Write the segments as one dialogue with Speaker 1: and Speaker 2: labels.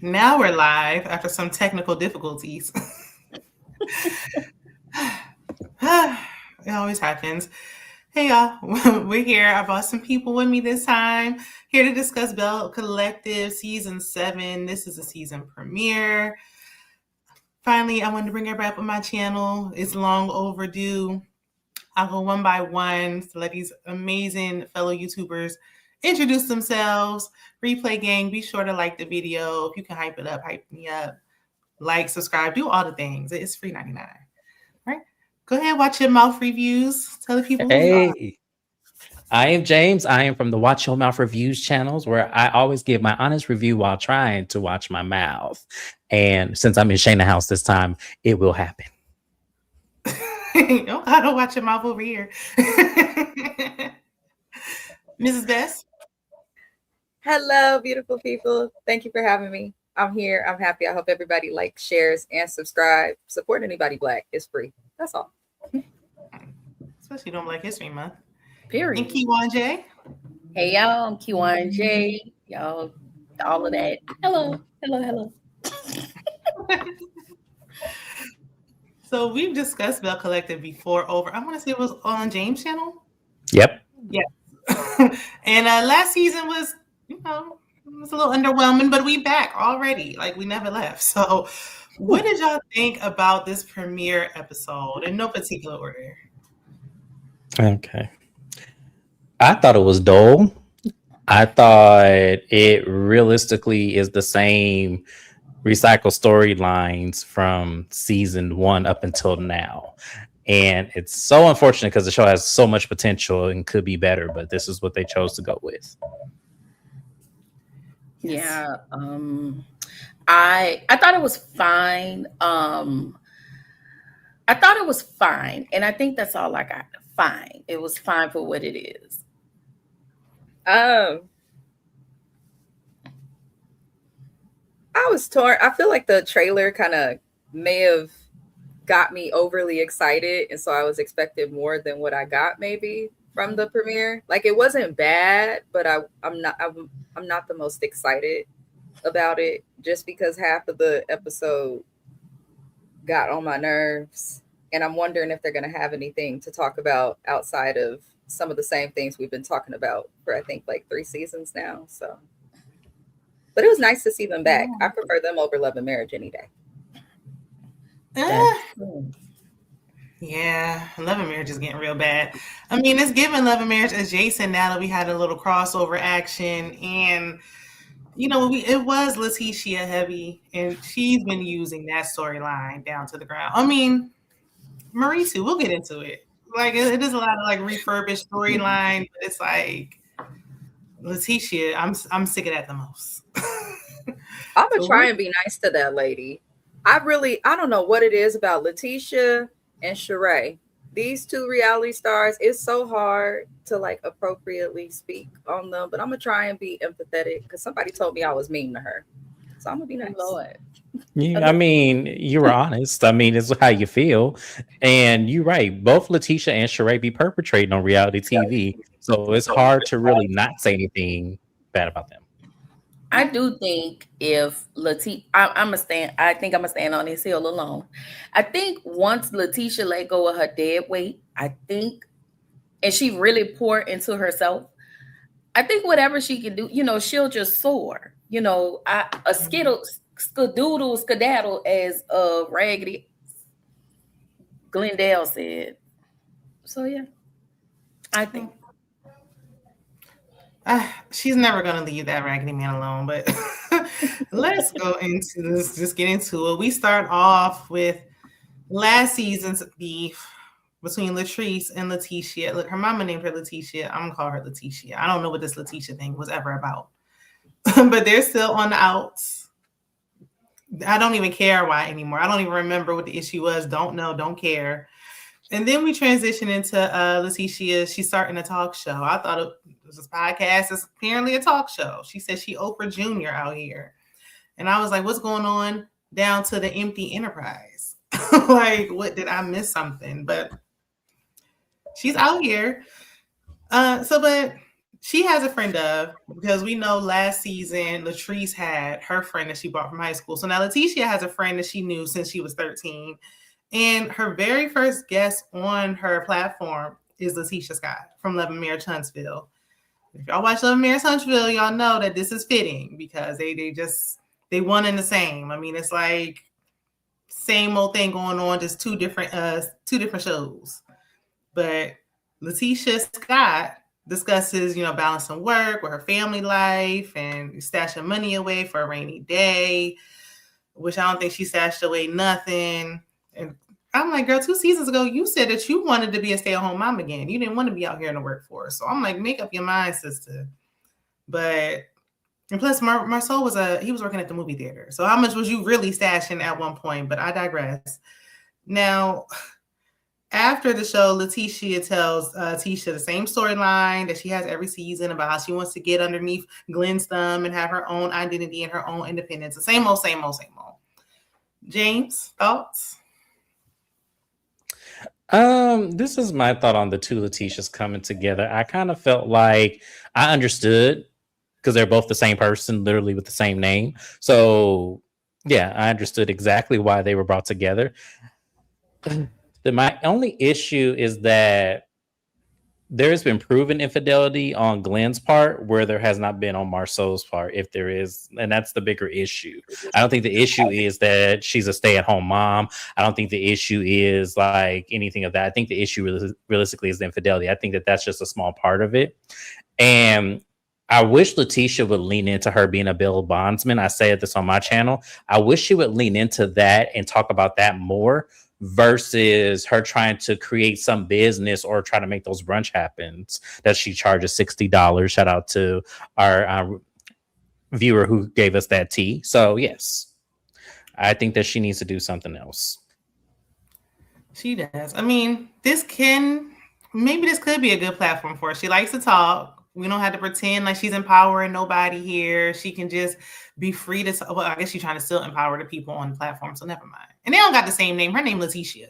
Speaker 1: now we're live after some technical difficulties. It always happens. Hey y'all, we're here. I brought some people with me this time, here to discuss Belle Collective Season 7. This is a season premiere. Finally, I wanted to bring everybody up on my channel. It's long overdue. I'll go one by one to let these amazing fellow YouTubers introduce themselves. Replay gang, be sure to like the video. If you can hype it up, hype me up. Like, subscribe, do all the things. It's free 99. All right. Go ahead, watch your mouth reviews. Tell the people who you are.
Speaker 2: Hey, I am James. I am from the Watch Your Mouth Reviews channels, where I always give my honest review while trying to watch my mouth. And since I'm in Shayna house this time, it will happen.
Speaker 1: Oh, I don't watch your mouth over here. Mrs. Bess.
Speaker 3: Hello, beautiful people. Thank you for having me. I'm here. I'm happy. I hope everybody likes, shares, and subscribe. Support anybody Black. It's free. That's all.
Speaker 1: Especially during Black History Month.
Speaker 4: Period.
Speaker 1: And Kiwan J.
Speaker 4: Hey y'all, I'm Q1J. Y'all, all of that. Hello.
Speaker 1: So we've discussed Belle Collective before over, I want to say it was on James' channel.
Speaker 2: Yep.
Speaker 1: Yeah. And last season was, it was a little underwhelming, but we back already. Like we never left. So what did y'all think about this premiere episode in no particular order?
Speaker 2: Okay. I thought it was dull. I thought it realistically is the same recycled storylines from season 1 up until now. And it's so unfortunate because the show has so much potential and could be better, but this is what they chose to go with.
Speaker 4: Yeah. I thought it was fine. I thought it was fine, and I think that's all I got. Fine. It was fine for what it is.
Speaker 3: I was torn. I feel like the trailer kind of may have got me overly excited, and so I was expecting more than what I got maybe from the premiere. Like it wasn't bad, but I'm not the most excited about it just because half of the episode got on my nerves, and I'm wondering if they're going to have anything to talk about outside of some of the same things we've been talking about for I think like 3 seasons now. So, but it was nice to see them back. I prefer them over Love and Marriage any day.
Speaker 1: Yeah, Love and Marriage is getting real bad. I mean, it's giving Love and Marriage adjacent now that we had a little crossover action, and it was Letitia heavy, and she's been using that storyline down to the ground. I mean, Marie too. We'll get into it. Like it is a lot of like refurbished storyline, but it's like Letitia. I'm sick of that the most.
Speaker 3: I'm gonna try and be nice to that lady. I don't know what it is about Letitia and Sheree. These 2 reality stars, it's so hard to like appropriately speak on them, but I'm gonna try and be empathetic because somebody told me I was mean to her. So I'm gonna be nice.
Speaker 4: Lord.
Speaker 2: Yeah, I mean, you were honest. I mean, it's how you feel. And you're right. Both Letitia and Sheree be perpetrating on reality TV. So it's hard to really not say anything bad about them.
Speaker 4: I do think if Letitia, I think I'm gonna stand on this hill alone. I think once Letitia let go of her dead weight, and she really poured into herself, I think whatever she can do, she'll just soar. A skedaddle, as Raggedy Glendale said. So yeah, I think.
Speaker 1: She's never going to leave that raggedy man alone, but let's go into this. Just get into it. We start off with last season's beef between Latrice and Letitia. Look, her mama named her Letitia. I'm going to call her Letitia. I don't know what this Letitia thing was ever about, but they're still on the outs. I don't even care why anymore. I don't even remember what the issue was. Don't know, don't care. And then we transition into Letitia. She's starting a talk show. I thought it was a podcast. It's apparently a talk show. She said she Oprah Jr. out here. And I was like, what's going on down to the empty Enterprise? Like, what, did I miss something? But she's out here. But She has a friend of, because we know last season Latrice had her friend that she brought from high school. So now Letitia has a friend that she knew since she was 13. And her very first guest on her platform is Letitia Scott from Love and Marriage Huntsville. If y'all watch Love and Marriage Huntsville, y'all know that this is fitting because they one and the same. I mean, it's like same old thing going on, just two different shows. But Letitia Scott discusses, balancing work with her family life and stashing money away for a rainy day, which I don't think she stashed away nothing. And I'm like, girl, 2 seasons ago, you said that you wanted to be a stay-at-home mom again. You didn't want to be out here in the workforce. So I'm like, make up your mind, sister. And plus, Marceau was working at the movie theater. So how much was you really stashing at one point? But I digress. Now, after the show, Letitia tells Tisha the same storyline that she has every season about how she wants to get underneath Glenn's thumb and have her own identity and her own independence. The same old, same old, same old. James, thoughts?
Speaker 2: This is my thought on the two Letitias coming together. I kind of felt like I understood because they're both the same person, literally with the same name. So yeah, I understood exactly why they were brought together. My only issue is that there has been proven infidelity on Glenn's part where there has not been on Marceau's part, if there is, and that's the bigger issue. I don't think the issue is that she's a stay-at-home mom. I don't think the issue is like anything of that. I think the issue realistically is the infidelity. I think that that's just a small part of it. And I wish Letitia would lean into her being a bail bondsman. I said this on my channel. I wish she would lean into that and talk about that more versus her trying to create some business or try to make those brunch happens that she charges $60. Shout out to our viewer who gave us that tea. So yes, I think that she needs to do something else.
Speaker 1: She does. I mean, this could be a good platform for her. She likes to talk. We don't have to pretend like she's empowering nobody here. She can just be free to. Well, I guess she's trying to still empower the people on the platform. So never mind. And they don't got the same name. Her name Letitia.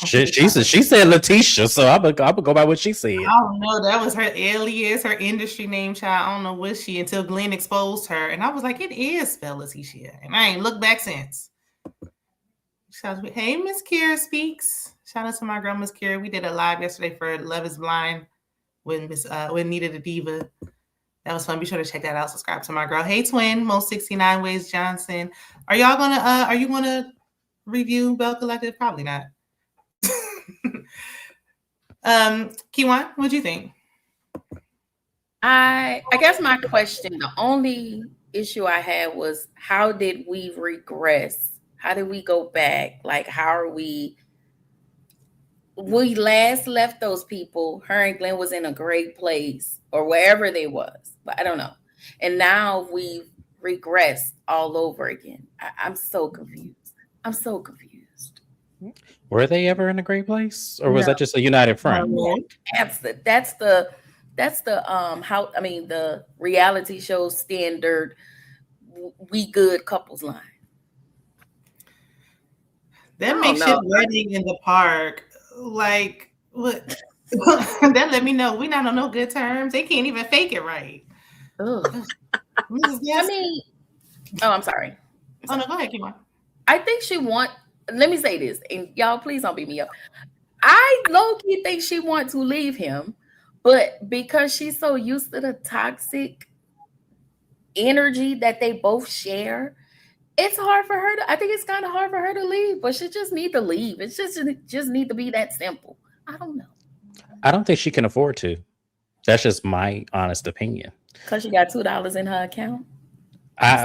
Speaker 2: She said Letitia, so I'm gonna go by what she said.
Speaker 1: I don't know. That was her alias, her industry name, child. I don't know what she until Glenn exposed her, and I was like, it is spelled Letitia, and I ain't looked back since. Hey, Miss Kira speaks. Shout out to my girl, Miss Kira. We did a live yesterday for Love Is Blind with Nita the Diva. That was fun. Be sure to check that out. Subscribe to my girl. Hey, twin, Most 69 Ways Johnson. Are you gonna review Belle Collective? Probably not. Kiwan, what'd you think?
Speaker 4: I guess my question, the only issue I had was how did we regress? How did we go back? Like, how are we last left those people, her and Glenn was in a great place or wherever they was, but I don't know. And now we've regressed all over again. I'm so confused.
Speaker 2: Were they ever in a great place, or was that just a united front?
Speaker 4: That's the the reality show standard we good couples line.
Speaker 1: That makeshift wedding in the park, like what? That let me know we're not on no good terms. They can't even fake it right.
Speaker 4: I'm sorry.
Speaker 1: Oh no, go ahead, keep on.
Speaker 4: I think let me say this, and y'all please don't beat me up. I low-key think she wants to leave him, but because she's so used to the toxic energy that they both share, it's hard for her I think it's kind of hard for her to leave, but she just need to leave. It's just need to be that simple. I don't know.
Speaker 2: I don't think she can afford to. That's just my honest opinion.
Speaker 4: Because she got $2 in her account?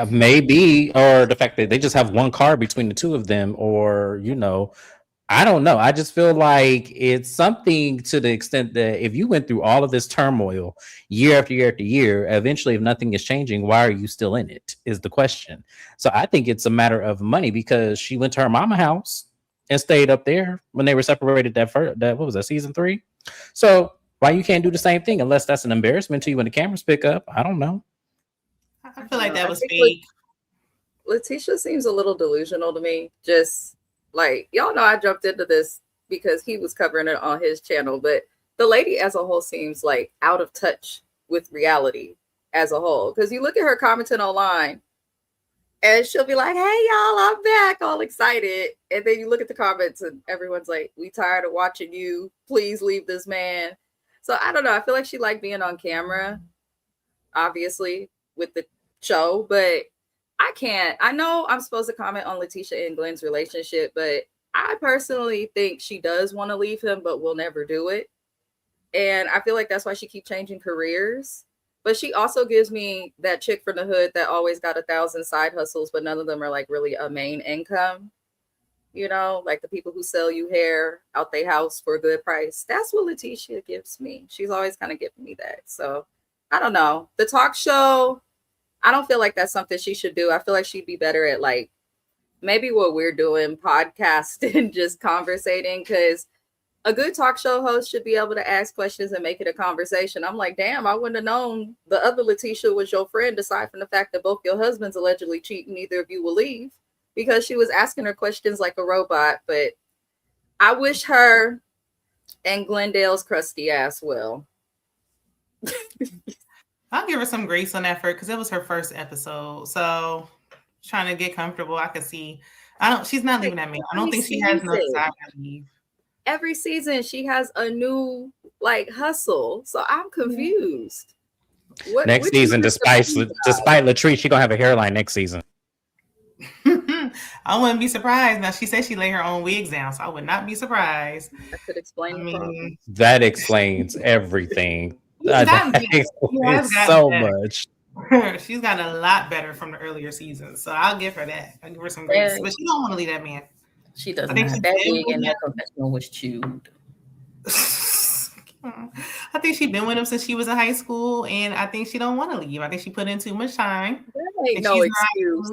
Speaker 2: Maybe, or the fact that they just have one car between the two of them, or, I don't know. I just feel like it's something to the extent that if you went through all of this turmoil year after year after year, eventually, if nothing is changing, why are you still in it is the question. So I think it's a matter of money because she went to her mama house and stayed up there when they were separated what was that, season 3? So why you can't do the same thing unless that's an embarrassment to you when the cameras pick up? I don't know.
Speaker 1: I feel like that was fake.
Speaker 3: Letitia seems a little delusional to me. Just like, y'all know I jumped into this because he was covering it on his channel, but the lady as a whole seems like out of touch with reality as a whole. Because you look at her commenting online, and she'll be like, "Hey y'all, I'm back," all excited. And then you look at the comments, and everyone's like, "We tired of watching you. Please leave this man." So I don't know. I feel like she liked being on camera, obviously, with the show, but I can't. I know I'm supposed to comment on Letitia and Glenn's relationship, but I personally think she does want to leave him, but will never do it. And I feel like that's why she keeps changing careers. But she also gives me that chick from the hood that always got 1,000 side hustles, but none of them are like really a main income. You know, like the people who sell you hair out their house for a good price. That's what Letitia gives me. She's always kind of giving me that. So I don't know. The talk show, I don't feel like that's something she should do. I feel like she'd be better at like maybe what we're doing, podcasting, just conversating, because a good talk show host should be able to ask questions and make it a conversation. I'm like, damn, I wouldn't have known the other Letitia was your friend, aside from the fact that both your husbands allegedly cheat and neither of you will leave, because she was asking her questions like a robot. But I wish her and Glendale's crusty ass well.
Speaker 1: I'll give her some grace on effort because it was her first episode. So trying to get comfortable, I could see. She's not leaving that man. I don't think she has no desire to leave.
Speaker 3: Every season she has a new like hustle. So I'm confused.
Speaker 2: Next season, despite Latrice, she gonna have a hairline next season.
Speaker 1: I wouldn't be surprised. Now she said she lay her own wigs down, so I would not be surprised.
Speaker 3: That could explain
Speaker 2: that explains everything. That explains so much.
Speaker 1: She's gotten a lot better from the earlier seasons, so I'll give her that. I'll give her some grace, but she don't want to leave that man.
Speaker 4: She doesn't. That wig and that confessional was chewed.
Speaker 1: I think she's been with him since she was in high school, and I think she don't want to leave. I think she put in too much time.
Speaker 3: There ain't no excuse.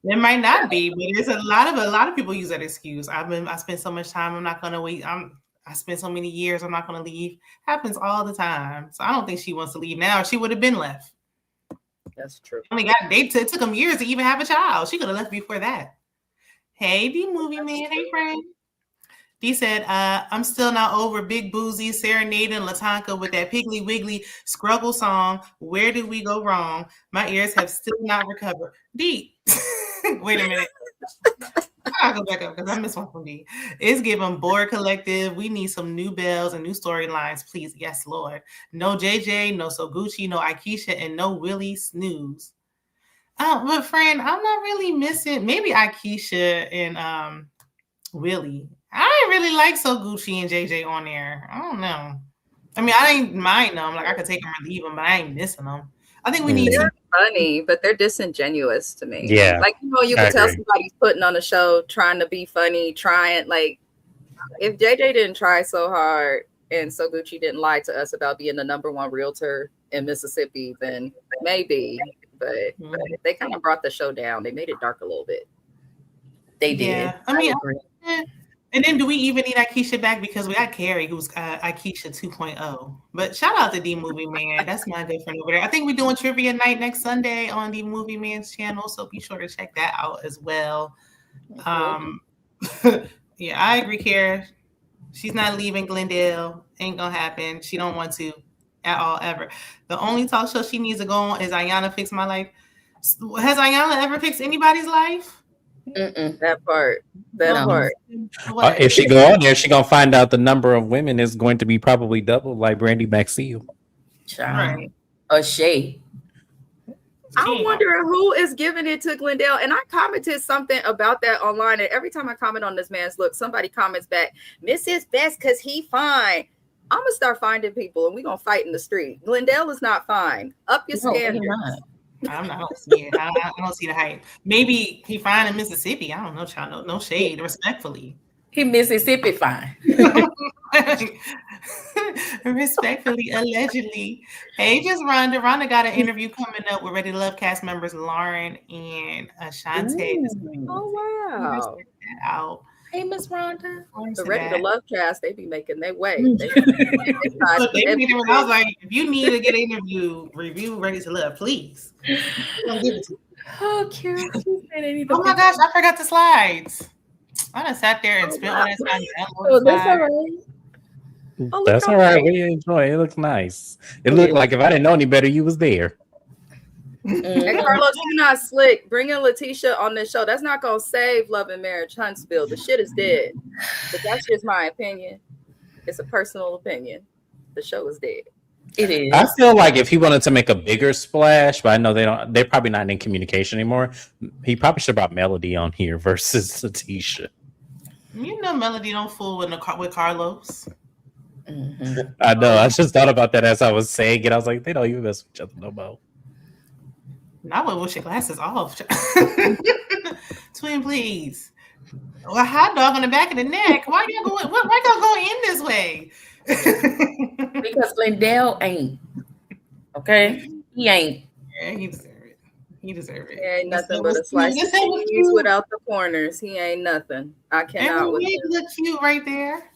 Speaker 1: There might not be, but there's a lot of people use that excuse. I spent so much time. I'm not gonna wait. I spent so many years. I'm not gonna leave. Happens all the time. So I don't think she wants to leave now. She would have been left.
Speaker 3: That's true.
Speaker 1: It took them years to even have a child. She could have left before that. Hey, D movie man. Hey, friend. D said, I'm still not over Big Boozy serenading Latanka with that Piggly Wiggly Scruggle song. Where did we go wrong? My ears have still not recovered. D, wait a minute. I'll go back up because I missed one from D. It's giving Board Collective. We need some new Bells and new storylines, please. Yes, Lord. No JJ, no Soguchi, no Aikisha, and no Willie Snooze. But friend, I'm not really missing. Maybe Aikisha and Willie. I didn't really like Soguchi and JJ on there. I don't know. I mean, I ain't mind them. Like I could take them or leave them, but I ain't missing them. I think we need.
Speaker 3: They're funny, but they're disingenuous to me.
Speaker 2: Yeah,
Speaker 3: like you can tell somebody's putting on a show, trying to be funny, trying like. If JJ didn't try so hard and Soguchi didn't lie to us about being the #1 realtor in Mississippi, then maybe. But they kind of brought the show down. They made it dark a little bit.
Speaker 4: They did.
Speaker 1: Yeah. I mean, and then do we even need Aikisha back? Because we got Carrie, who's Aikisha 2.0. But shout out to D Movie Man. That's my good friend over there. I think we're doing trivia night next Sunday on D Movie Man's channel, so be sure to check that out as well. Yeah, I agree, Carrie. She's not leaving Glendale. Ain't gonna happen. She don't want to at all, ever. The only talk show she needs to go on is Ayanna Fix My Life. Has Ayanna ever fixed anybody's life?
Speaker 3: That part.
Speaker 2: If she go on there, she gonna find out the number of women is going to be probably double, like Brandy Maxfield.
Speaker 1: Right.
Speaker 4: Or Shay.
Speaker 3: I'm wondering who is giving it to Glendale. And I commented something about that online. And every time I comment on this man's look, somebody comments back, Mrs. Best because he fine. I'm gonna start finding people and we're gonna fight in the street. Glendale is not fine. Up your standards.
Speaker 1: I don't see it. I don't see the hype. Maybe he fine in Mississippi. I don't know, child. No shade, respectfully.
Speaker 4: He Mississippi fine.
Speaker 1: Respectfully, allegedly. Hey, just Rhonda. Rhonda got an interview coming up with Ready to Love cast members Lauren and Ashante.
Speaker 3: Oh, wow.
Speaker 1: Out.
Speaker 4: Hey, Miss Rhonda.
Speaker 3: The Ready to Love cast, they be making their way.
Speaker 1: I was like, if you need to get an interview, review Ready to Love, please.
Speaker 4: Oh, cute.
Speaker 1: Oh my gosh, I forgot the slides. I done sat there and spent all that time.
Speaker 3: Oh, that's all right. Oh,
Speaker 2: That's all right. We enjoy it. It looks nice. It looked like if I didn't know any better, you was there.
Speaker 3: And Carlos, you're not slick. Bringing Letitia on this show, that's not gonna save Love and Marriage Huntsville. The shit is dead. But that's just my opinion. It's a personal opinion. The show is dead.
Speaker 4: It is.
Speaker 2: I feel like if he wanted to make a bigger splash, but I know they're probably not in communication anymore. He probably should have brought Melody on here versus Letitia.
Speaker 1: You know, Melody don't fool with Carlos.
Speaker 4: Mm-hmm.
Speaker 2: I know. I just thought about that as I was saying it. I was like, they don't even mess with each other no more.
Speaker 1: I would wish your glasses off. Twin, please. A hot dog on the back of the neck. Why y'all going in this way?
Speaker 4: Because Lindell ain't. Okay? He ain't.
Speaker 1: Yeah, he deserves it. He deserves it.
Speaker 3: He ain't nothing but a slice of cheese without the corners. He ain't nothing. I cannot.
Speaker 1: And he look cute right there.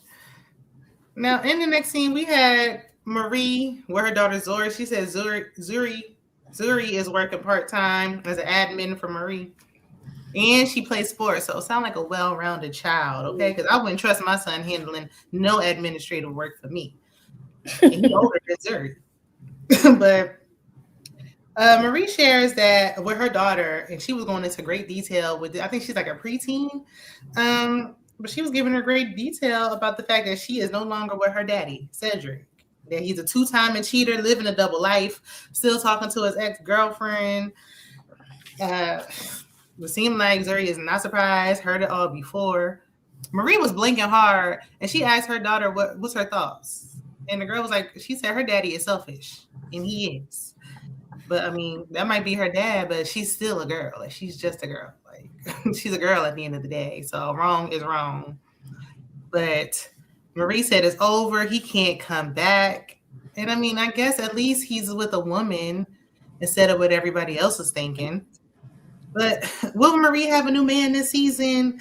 Speaker 1: Now, in the next scene, we had Marie with her daughter Zuri. She said Zuri is working part-time as an admin for Marie. And she plays sports, so it sounds like a well-rounded child, okay? Because I wouldn't trust my son handling no administrative work for me. And he's older than Zuri. But Marie shares that with her daughter, and she was going into great detail with I think she's like a preteen. But she was giving her great detail about the fact that she is no longer with her daddy, Cedric. That he's a two-time cheater, living a double life, still talking to his ex-girlfriend. It seemed like Zuri is not surprised, heard it all before. Marie was blinking hard, and she asked her daughter what's her thoughts. And the girl was like, she said her daddy is selfish, and he is. But I mean, that might be her dad, but she's still a girl. Like, she's just a girl. Like, she's a girl at the end of the day. So wrong is wrong. But Marie said it's over. He can't come back. And I mean, I guess at least he's with a woman instead of what everybody else is thinking. But will Marie have a new man this season?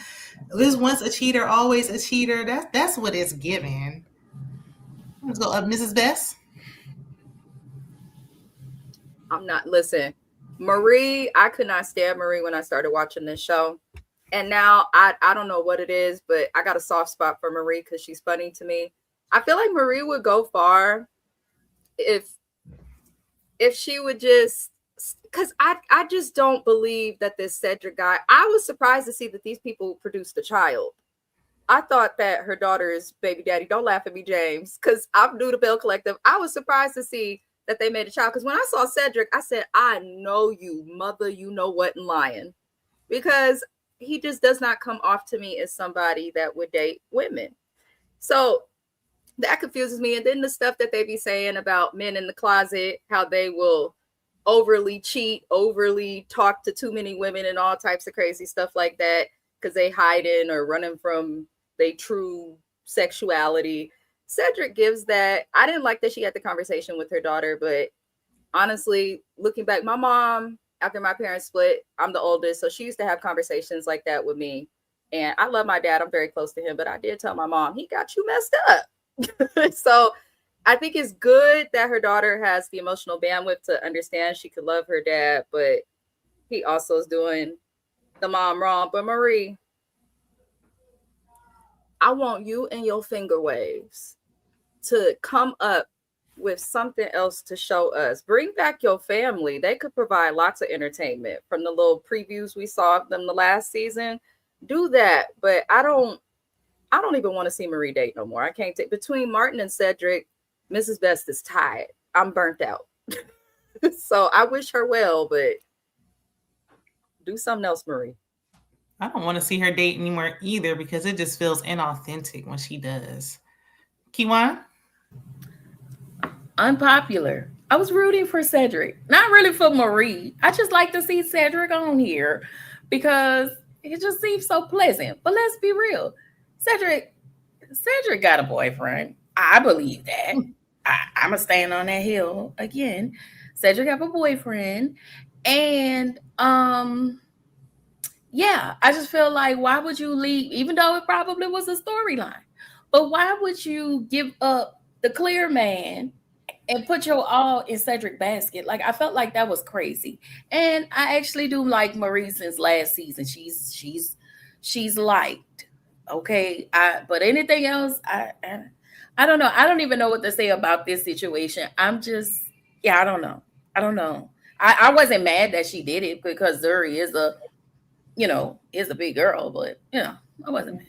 Speaker 1: Was once a cheater, always a cheater. That's what it's giving. Let's go up, Mrs. Bess.
Speaker 3: Listen, Marie, I could not stand Marie when I started watching this show. And now I don't know what it is, but I got a soft spot for Marie because she's funny to me. I feel like Marie would go far if she would just, because I just don't believe that this Cedric guy, I was surprised to see that these people produced a child. I thought that her daughter's baby daddy, don't laugh at me, James, because I'm new to Belle Collective. I was surprised to see that they made a child. Because when I saw Cedric, I said, I know you, mother, you know what, and lying. Because he just does not come off to me as somebody that would date women. So that confuses me. And then the stuff that they be saying about men in the closet, how they will overly cheat, overly talk to too many women and all types of crazy stuff like that because they hiding or running from their true sexuality. Cedric gives that. I didn't like that she had the conversation with her daughter, but honestly, looking back, my mom, after my parents split, I'm the oldest, so she used to have conversations like that with me. And I love my dad. I'm very close to him, but I did tell my mom, he got you messed up. So I think it's good that her daughter has the emotional bandwidth to understand she could love her dad, but he also is doing the mom wrong. But Marie, I want you and your finger waves to come up with something else to show us. Bring back your family. They could provide lots of entertainment from the little previews we saw of them the last season. Do that. But I don't even want to see Marie date no more. I can't take between Martin and Cedric. Mrs. Best is tired. I'm burnt out. So I wish her well, but do something else, Marie.
Speaker 1: I don't want to see her date anymore either because it just feels inauthentic when she does. Kiwan?
Speaker 4: Unpopular. I was rooting for Cedric, not really for Marie. I just like to see Cedric on here because it just seems so pleasant. But let's be real. Cedric got a boyfriend. I believe that. I'm going to stand on that hill again. Cedric have a boyfriend. And yeah, I just feel like, why would you leave, even though it probably was a storyline, but why would you give up the clear man and put your all in Cedric basket? Like, I felt like that was crazy. And I actually do like Marie since last season. She's liked. Okay. But anything else, I don't know. I don't even know what to say about this situation. I'm just, yeah, I don't know. I don't know. I wasn't mad that she did it because Zuri is is a big girl, but I wasn't mad.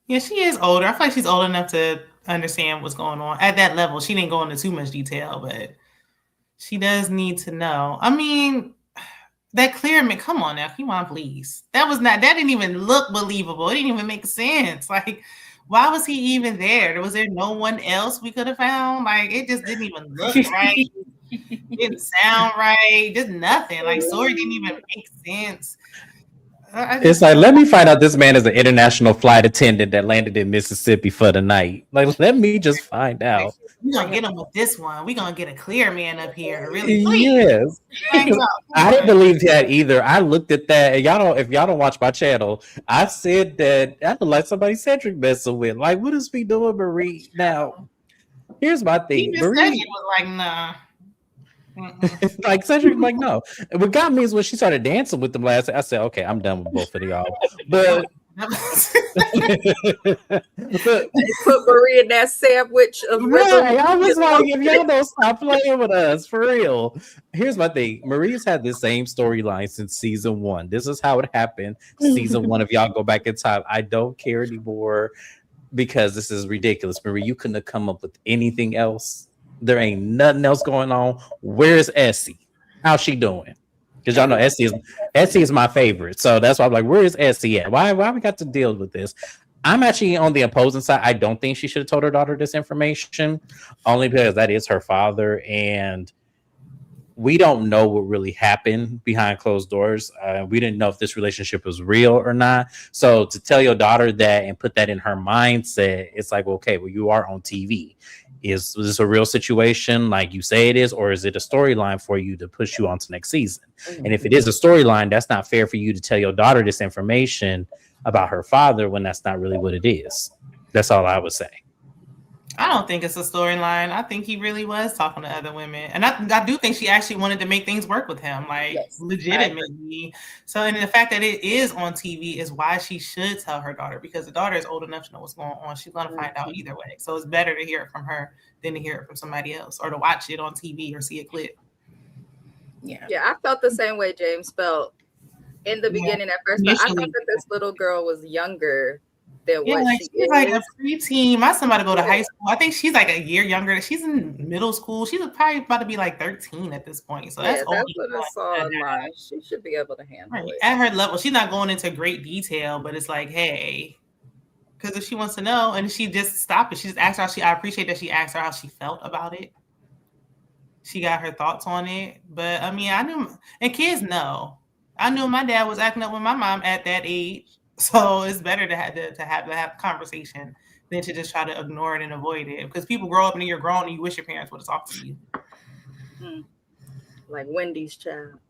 Speaker 1: Yeah, she is older. I feel like she's old enough to understand what's going on at that level. She didn't go into too much detail, but she does need to know. I mean, that Clearman, come on now, come on, please. That didn't even look believable. It didn't even make sense. Like, why was he even there? Was there no one else we could have found? Like, it just didn't even look right. Didn't sound right. Just nothing. Like, story didn't even make sense.
Speaker 2: It's like, let me find out this man is an international flight attendant that landed in Mississippi for the night. Like, let me just find out.
Speaker 1: We're gonna get him with this one. We're gonna get a clear man up here to really please.
Speaker 2: Yes. I didn't believe that either. I looked at that, and if y'all don't watch my channel, I said that I look like somebody Cedric messing with. Like, what is we doing, Marie? Now, here's my thing.
Speaker 1: He just said he was like, nah.
Speaker 2: Like Cedric, like no. And what got me is when she started dancing with them last. I said, okay, I'm done with both of y'all. But
Speaker 3: put Marie in that sandwich of
Speaker 2: right. I was like, if y'all don't stop playing with us, for real. Here's my thing. Marie's had the same storyline since season 1. This is how it happened. Season 1, if y'all go back in time, I don't care anymore because this is ridiculous. Marie, you couldn't have come up with anything else. There ain't nothing else going on. Where's Essie? How's she doing? Because y'all know Essie is my favorite. So that's why I'm like, where is Essie at? Why we got to deal with this? I'm actually on the opposing side. I don't think she should have told her daughter this information, only because that is her father, and we don't know what really happened behind closed doors. We didn't know if this relationship was real or not. So to tell your daughter that and put that in her mindset, it's like, okay, well, you are on TV. Is this a real situation like you say it is, or is it a storyline for you to push you on to next season? Mm-hmm. And if it is a storyline, that's not fair for you to tell your daughter this information about her father when that's not really what it is. That's all I would say.
Speaker 1: I don't think it's a storyline. I think he really was talking to other women. And I do think she actually wanted to make things work with him, like legitimately. So, and the fact that it is on TV is why she should tell her daughter, because the daughter is old enough to know what's going on. She's going to find out either way. So it's better to hear it from her than to hear it from somebody else or to watch it on TV or see a clip.
Speaker 3: Yeah, I felt the same way James felt in the beginning at first. But I thought that this little girl was younger than what
Speaker 1: like
Speaker 3: she
Speaker 1: she's
Speaker 3: is.
Speaker 1: Like a preteen. My son about to go to high school. I think she's like a year younger. She's in middle school. She's probably about to be like 13 at this point. So that's
Speaker 3: what I saw online. She should be able to handle it.
Speaker 1: At her level, she's not going into great detail, but it's like, hey, because if she wants to know, and she just stopped it, she just asked her I appreciate that she asked her how she felt about it. She got her thoughts on it. But I mean, I knew, and kids know. I knew my dad was acting up with my mom at that age. So it's better to have a conversation than to just try to ignore it and avoid it. Because people grow up and you're grown and you wish your parents would have talked to you.
Speaker 3: Like Wendy's child.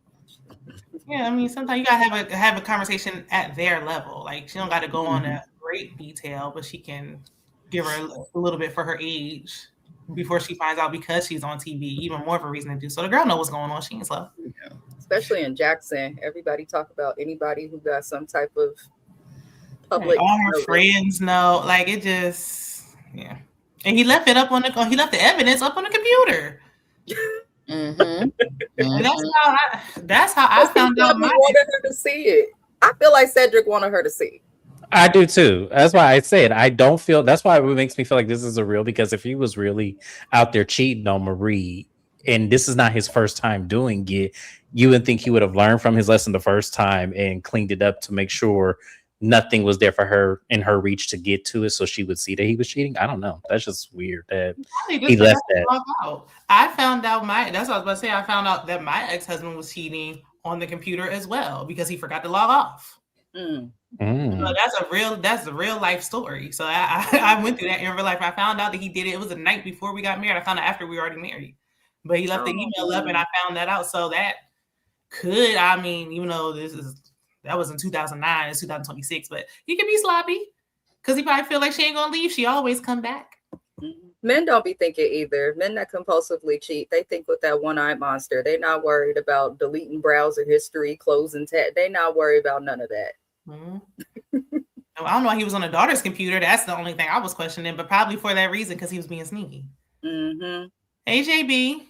Speaker 1: Yeah, I mean, sometimes you gotta have a conversation at their level. Like she don't got to go on a great detail, but she can give her a little bit for her age before she finds out, because she's on TV. Even more of a reason to do so. The girl knows what's going on. She ain't slow.
Speaker 3: Yeah. Especially in Jackson, everybody talk about anybody who got some type of public.
Speaker 1: All her friends know. Like it just, yeah. And he left it up on he left the evidence up on the computer. And that's how I found out.
Speaker 3: Wanted her to see it. I feel like Cedric wanted her to see.
Speaker 2: I do too. That's why I said I don't feel. That's why it makes me feel like this is a real. Because if he was really out there cheating on Marie, and this is not his first time doing it, you would think he would have learned from his lesson the first time and cleaned it up to make sure nothing was there for her in her reach to get to it, so she would see that he was cheating. I don't know. That's just weird that he left that.
Speaker 1: I found out that's what I was about to say. I found out that my ex-husband was cheating on the computer as well because he forgot to log off. So that's a real life story. So I went through that in real life. I found out that he did it. It was the night before we got married. I found out after we were already married, but he left the email up, and I found that out. So that could, I mean, even though that was in 2009, it's 2026, but he could be sloppy because he probably feel like she ain't gonna leave. She always come back.
Speaker 3: Men don't be thinking either. Men that compulsively cheat, they think with that one-eyed monster. They're not worried about deleting browser history, closing tab. They're not worried about none of that.
Speaker 1: I don't know why he was on a daughter's computer. That's the only thing I was questioning, but probably for that reason because he was being sneaky.
Speaker 3: Mm-hmm.
Speaker 1: Hey, JB.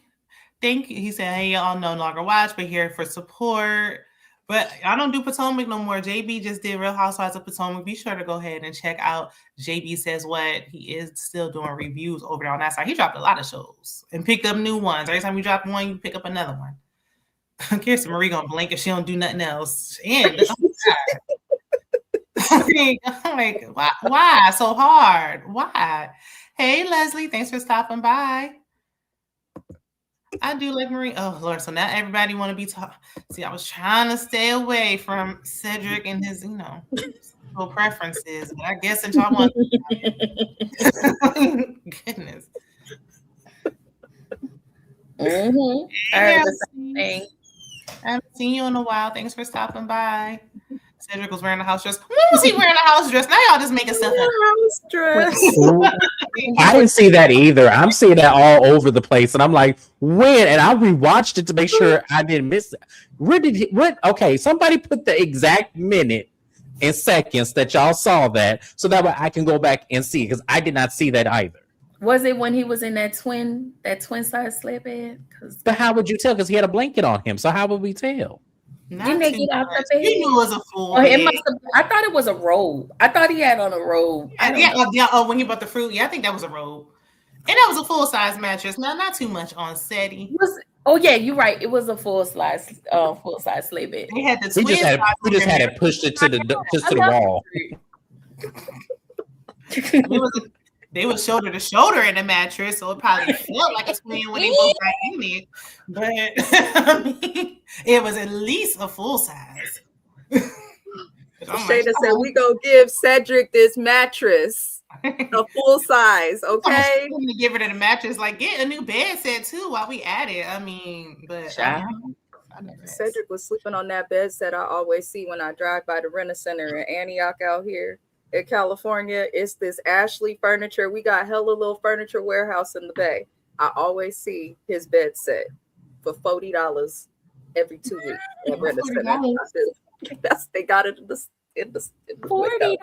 Speaker 1: Thank you. He said, hey, y'all no longer watch, but here for support. But I don't do Potomac no more. JB just did Real Housewives of Potomac. Be sure to go ahead and check out JB Says What. He is still doing reviews over there on that side. He dropped a lot of shows and picked up new ones. Every time you drop one, you pick up another one. Kirsten Marie gonna blink if she don't do nothing else. And I'm like, why so hard? Why? Hey, Leslie, thanks for stopping by. I do like Marie. Oh, Lord. So now everybody want to be taught. See, I was trying to stay away from Cedric and his, preferences. But I guess since y'all want goodness.
Speaker 4: Mm-hmm. I heard the same thing.
Speaker 1: I haven't seen you in a while. Thanks for stopping by. Cedric was wearing a house dress. When was he wearing a house dress? Now y'all just making stuff up.
Speaker 3: House dress.
Speaker 2: I didn't see that either. I'm seeing that all over the place, and I'm like, when? And I rewatched it to make sure I didn't miss it. Where did he? What? Okay, somebody put the exact minute and seconds that y'all saw that, so that way I can go back and see, because I did not see that either.
Speaker 4: Was it when he was in that twin size sled bed?
Speaker 2: But how would you tell? Because he had a blanket on him. So how would we tell?
Speaker 4: Didn't they get out the bed?
Speaker 1: He knew it was a fool.
Speaker 4: Oh, it must have, I thought it was a robe. I thought he had on a robe.
Speaker 1: When he bought the fruit, I think that was a robe. And that was a full size mattress. Now, not too much on SETI.
Speaker 4: Oh yeah, you're right. It was a full size sleigh bed.
Speaker 1: They had the
Speaker 2: he just had it pushed it to the wall.
Speaker 1: They were shoulder to shoulder in the mattress, so it probably felt like a twin when they both got in it. But it was at least a full size.
Speaker 3: Shayna said, we gonna give Cedric this mattress, a full size, okay?
Speaker 1: I'm gonna give her the mattress, like get a new bed set too while we at it. I mean, but
Speaker 3: Cedric was sleeping on that bed set I always see when I drive by the Rent-A-Center in Antioch out here in California. It's this Ashley Furniture. We got hella little furniture warehouse in the Bay. I always see his bed set for $40 every 2 weeks at Rent-A-Center. They got it in the
Speaker 4: $40.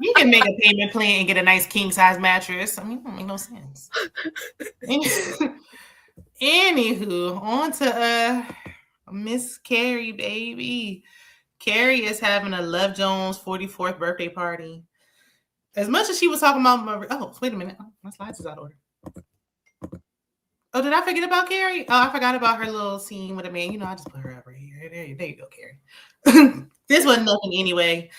Speaker 1: You can make a payment plan and get a nice king size mattress. I mean, it don't make no sense. Anywho, on to Miss Carrie, baby. Carrie is having a Love Jones 44th birthday party. As much as she was talking about wait a minute. My slides is out of order. Oh, did I forget about Carrie? Oh, I forgot about her little scene with a man. I just put her up right here. There you go, Carrie. This wasn't nothing anyway.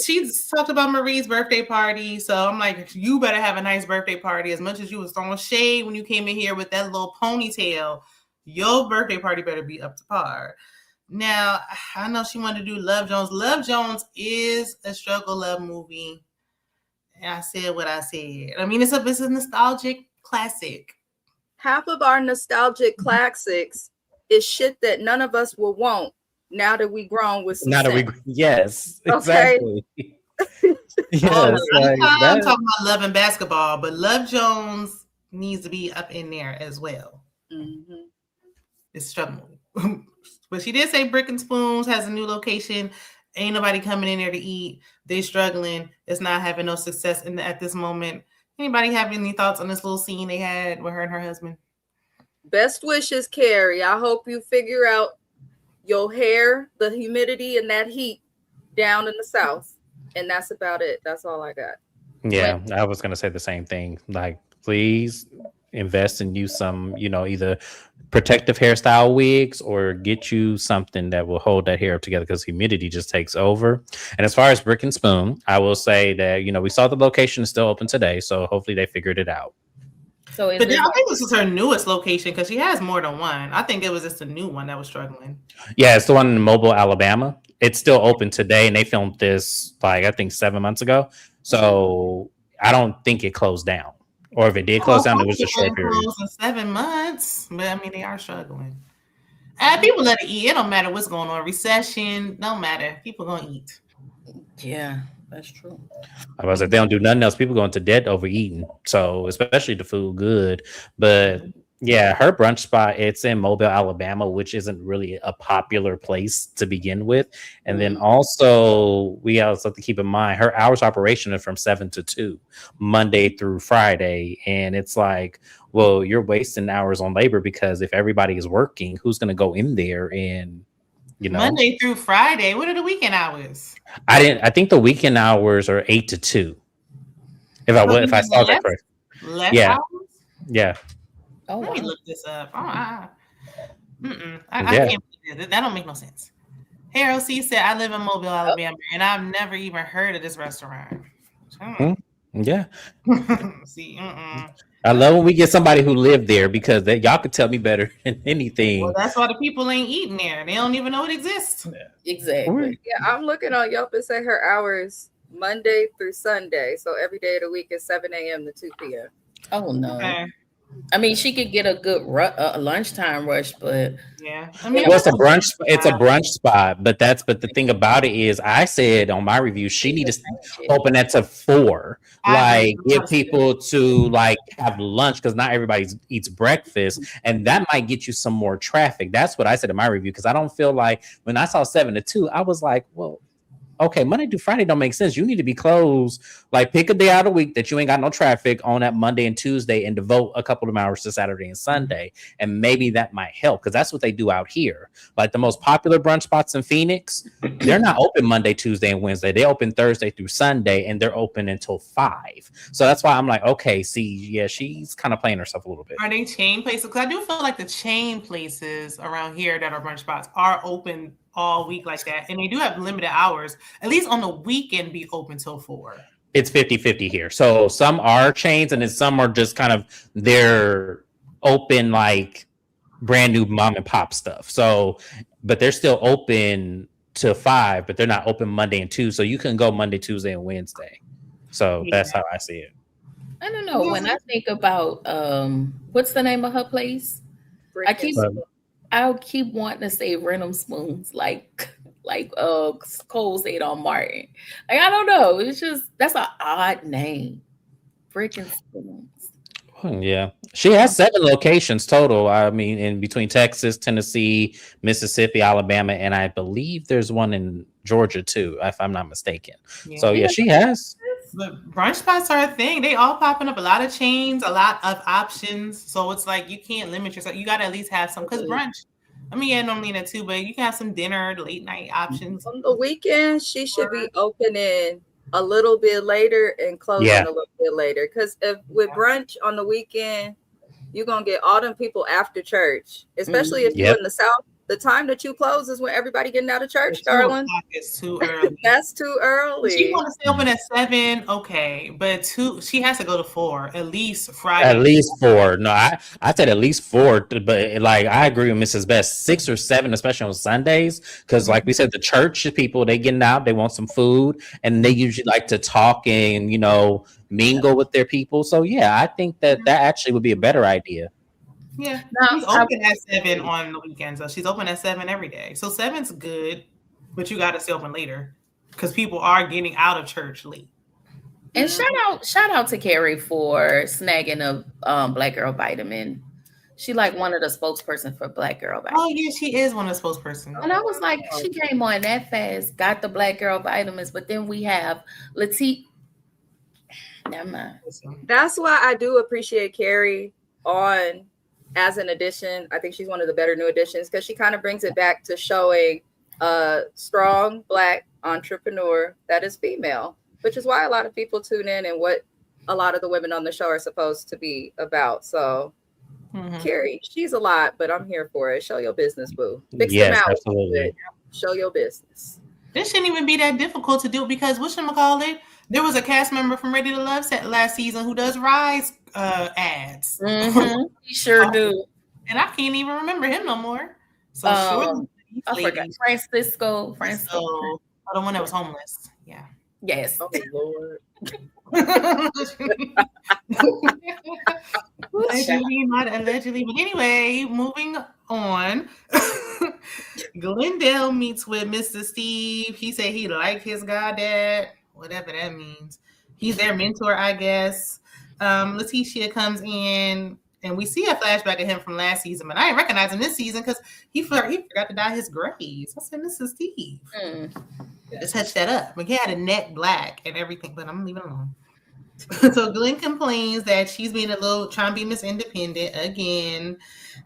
Speaker 1: She talked about Marie's birthday party. So I'm like, you better have a nice birthday party. As much as you was throwing shade when you came in here with that little ponytail, your birthday party better be up to par. Now, I know she wanted to do Love Jones. Love Jones is a struggle love movie. And I said what I said. I mean, it's a nostalgic classic.
Speaker 3: Half of our nostalgic classics is shit that none of us will want now that we grown with some sense.
Speaker 2: Yes, exactly.
Speaker 3: Okay?
Speaker 2: Yes,
Speaker 1: I'm talking about Love and Basketball, but Love Jones needs to be up in there as well.
Speaker 3: Mm-hmm.
Speaker 1: It's struggle. But she did say Brick and Spoons has a new location. Ain't nobody coming in there to eat. They struggling. It's not having no success at this moment. Anybody have any thoughts on this little scene they had with her and her husband?
Speaker 3: Best wishes, Carrie. I hope you figure out your hair, the humidity, and that heat down in the South. And that's about it. That's all I got.
Speaker 2: Yeah, I was going to say the same thing. Like, please invest and use some, either protective hairstyle wigs or get you something that will hold that hair up together, because humidity just takes over. And as far as Brick and Spoon, I will say that, we saw the location is still open today. So hopefully they figured it out.
Speaker 4: So
Speaker 1: I think this is her newest location, because she has more than one. I think it was just a new one that was struggling.
Speaker 2: Yeah, it's the one in Mobile, Alabama. It's still open today, and they filmed this I think 7 months ago. So I don't think it closed down. Or if it did close down, it was a short period.
Speaker 1: In 7 months. But I mean, they are struggling. And people let it eat. It don't matter what's going on. Recession, don't matter. People gonna eat.
Speaker 4: Yeah, that's true.
Speaker 2: I was like, they don't do nothing else. People go into debt over eating. So especially the food good. But Yeah, her brunch spot, it's in Mobile, Alabama, which isn't really a popular place to begin with. And then also, we also have to keep in mind her hours of operation are from 7 to 2, Monday through Friday. And it's like, well, you're wasting hours on labor because if everybody is working, who's going to go in there and,
Speaker 1: Monday through Friday. What are the weekend hours?
Speaker 2: I think the weekend hours are 8 to 2. If I saw that correct.
Speaker 1: Less hours?
Speaker 2: Yeah.
Speaker 4: Oh,
Speaker 1: Let me
Speaker 4: wow.
Speaker 1: look this up. I
Speaker 2: Yeah.
Speaker 1: can't believe that. That don't make no sense. Harold C said, I live in Mobile, Alabama, and I've never even heard of this restaurant.
Speaker 2: Yeah.
Speaker 1: See,
Speaker 2: I love when we get somebody who lived there because y'all could tell me better than anything.
Speaker 1: Well, that's why the people ain't eating there. They don't even know it exists.
Speaker 4: Exactly.
Speaker 3: Yeah, I'm looking on Yelp and say her hours Monday through Sunday. So every day of the week is 7 a.m. to 2 p.m.
Speaker 4: Oh no.
Speaker 1: Okay.
Speaker 4: I mean, she could get a good lunchtime rush, but
Speaker 1: Yeah.
Speaker 2: Well, it's a brunch. It's a brunch spot, but the thing about it is, I said on my review, she need to open that to 4. Like, give people to like have lunch because not everybody eats breakfast, and that might get you some more traffic. That's what I said in my review because I don't feel like when I saw 7 to 2, I was like, well. Okay, Monday through Friday don't make sense. You need to be closed. Like, pick a day out of the week that you ain't got no traffic on that Monday and Tuesday and devote a couple of hours to Saturday and Sunday. And maybe that might help because that's what they do out here. Like the most popular brunch spots in Phoenix, they're not open Monday, Tuesday, and Wednesday. They open Thursday through Sunday and they're open until 5. So that's why I'm like, okay, see, yeah, she's kind of playing herself a little bit.
Speaker 1: Are they chain places? Because I do feel like the chain places around here that are brunch spots are open all week like that. And they do have limited hours, at least on the weekend, be open till 4.
Speaker 2: It's 50-50 here. So some are chains and then some are just kind of they're open like brand new mom and pop stuff. So, but they're still open to 5, but they're not open Monday and 2. So you can go Monday, Tuesday, and Wednesday. So that's how I see it.
Speaker 4: I don't know. When I think about what's the name of her place? I keep wanting to say Renum Spoons, like Cole said on Martin. Like, I don't know. It's just that's an odd name. Freaking Spoons.
Speaker 2: Yeah. She has 7 locations total. I mean, in between Texas, Tennessee, Mississippi, Alabama, and I believe there's one in Georgia too, if I'm not mistaken. Yeah. So yeah, she has.
Speaker 1: But brunch spots are a thing. They all popping up. A lot of chains, a lot of options. So it's like you can't limit yourself. You got to at least have some because brunch. I mean, yeah, normally that too, but you can have some dinner, late night options.
Speaker 3: On the weekend, she should be opening a little bit later and closing a little bit later. Because if with brunch on the weekend, you're gonna get all them people after church, especially if you're in the South. The time that you close is when everybody getting out of church, darling.
Speaker 1: It's too early.
Speaker 3: That's too early.
Speaker 1: She want to stay open at 7, okay, but 2. She has to go to 4 at least Friday.
Speaker 2: At least 4. No, I said at least 4, but like I agree with Mrs. Best, 6 or 7, especially on Sundays, because like we said, the church people they getting out, they want some food, and they usually like to talk and mingle with their people. So yeah, I think that actually would be a better idea.
Speaker 1: Yeah, she's open at 7 on the weekends. So she's open at 7 every day. So 7's good, but you got to stay open later because people are getting out of church late.
Speaker 4: And shout out to Carrie for snagging a Black Girl Vitamin. She like one of the spokespersons for Black Girl Vitamin.
Speaker 1: Oh yeah, she is one of the spokespersons.
Speaker 4: And I was like, she came on that fast, got the Black Girl Vitamins, but then we have Latif. Never mind.
Speaker 3: That's why I do appreciate Carrie on. As an addition, I think she's one of the better new additions because she kind of brings it back to showing a strong Black entrepreneur that is female, which is why a lot of people tune in and what a lot of the women on the show are supposed to be about. So, Carrie, she's a lot, but I'm here for it. Show your business, boo. Fix them out.
Speaker 2: Absolutely.
Speaker 3: Show your business.
Speaker 1: This shouldn't even be that difficult to do because whatchamacallit? There was a cast member from Ready to Love set last season who does Rise ads.
Speaker 4: He sure do.
Speaker 1: And I can't even remember him no more. So
Speaker 4: I forgot. Francisco.
Speaker 1: Oh, the one that was homeless. Yeah.
Speaker 4: Yes.
Speaker 3: Oh Lord.
Speaker 1: Allegedly. But anyway, moving on. Glendale meets with Mr. Steve. He said he liked his goddad, whatever that means. He's their mentor, I guess. Letitia comes in And we see a flashback of him from last season, but I didn't recognize him this season because he forgot to dye his grays. I said, "This is Steve." To touch that up. But he had a net black and everything, but I'm leaving it alone. So Glenn complains that she's being trying to be Miss Independent again.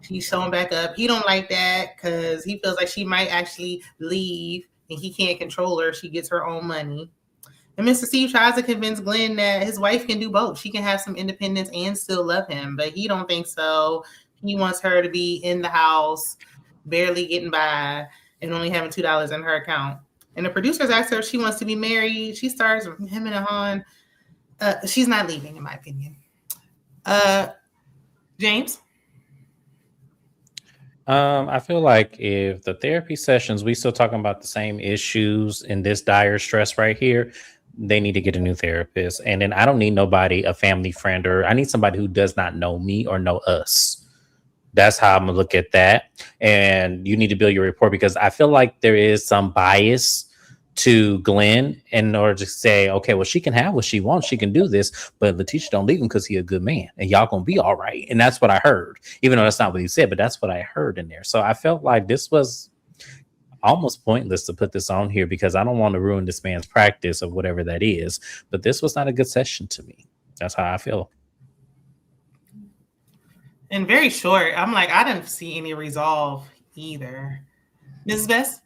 Speaker 1: She's showing back up. He don't like that because he feels like she might actually leave and he can't control her. She gets her own money. And Mr. Steve tries to convince Glenn that his wife can do both. She can have some independence and still love him, but he don't think so. He wants her to be in the house, barely getting by, and only having $2 in her account. And the producers ask her if she wants to be married. She starts with him and Han. She's not leaving, in my opinion. James?
Speaker 2: I feel like if the therapy sessions, we still talking about the same issues in this dire stress right here, they need to get a new therapist. And then I don't need nobody, a family friend, or I need somebody who does not know me or know us. That's how I'm gonna look at that. And you need to build your rapport because I feel like there is some bias to Glenn in order to say, okay, well, she can have what she wants. She can do this, but Letitia don't leave him because he a good man and y'all gonna be all right. And that's what I heard, even though that's not what he said, but that's what I heard in there. So I felt like this was almost pointless to put this on here because I don't want to ruin this man's practice of whatever that is. But this was not a good session to me. That's how I feel.
Speaker 1: And very short. I'm like, I didn't see any resolve either. Mrs. Best?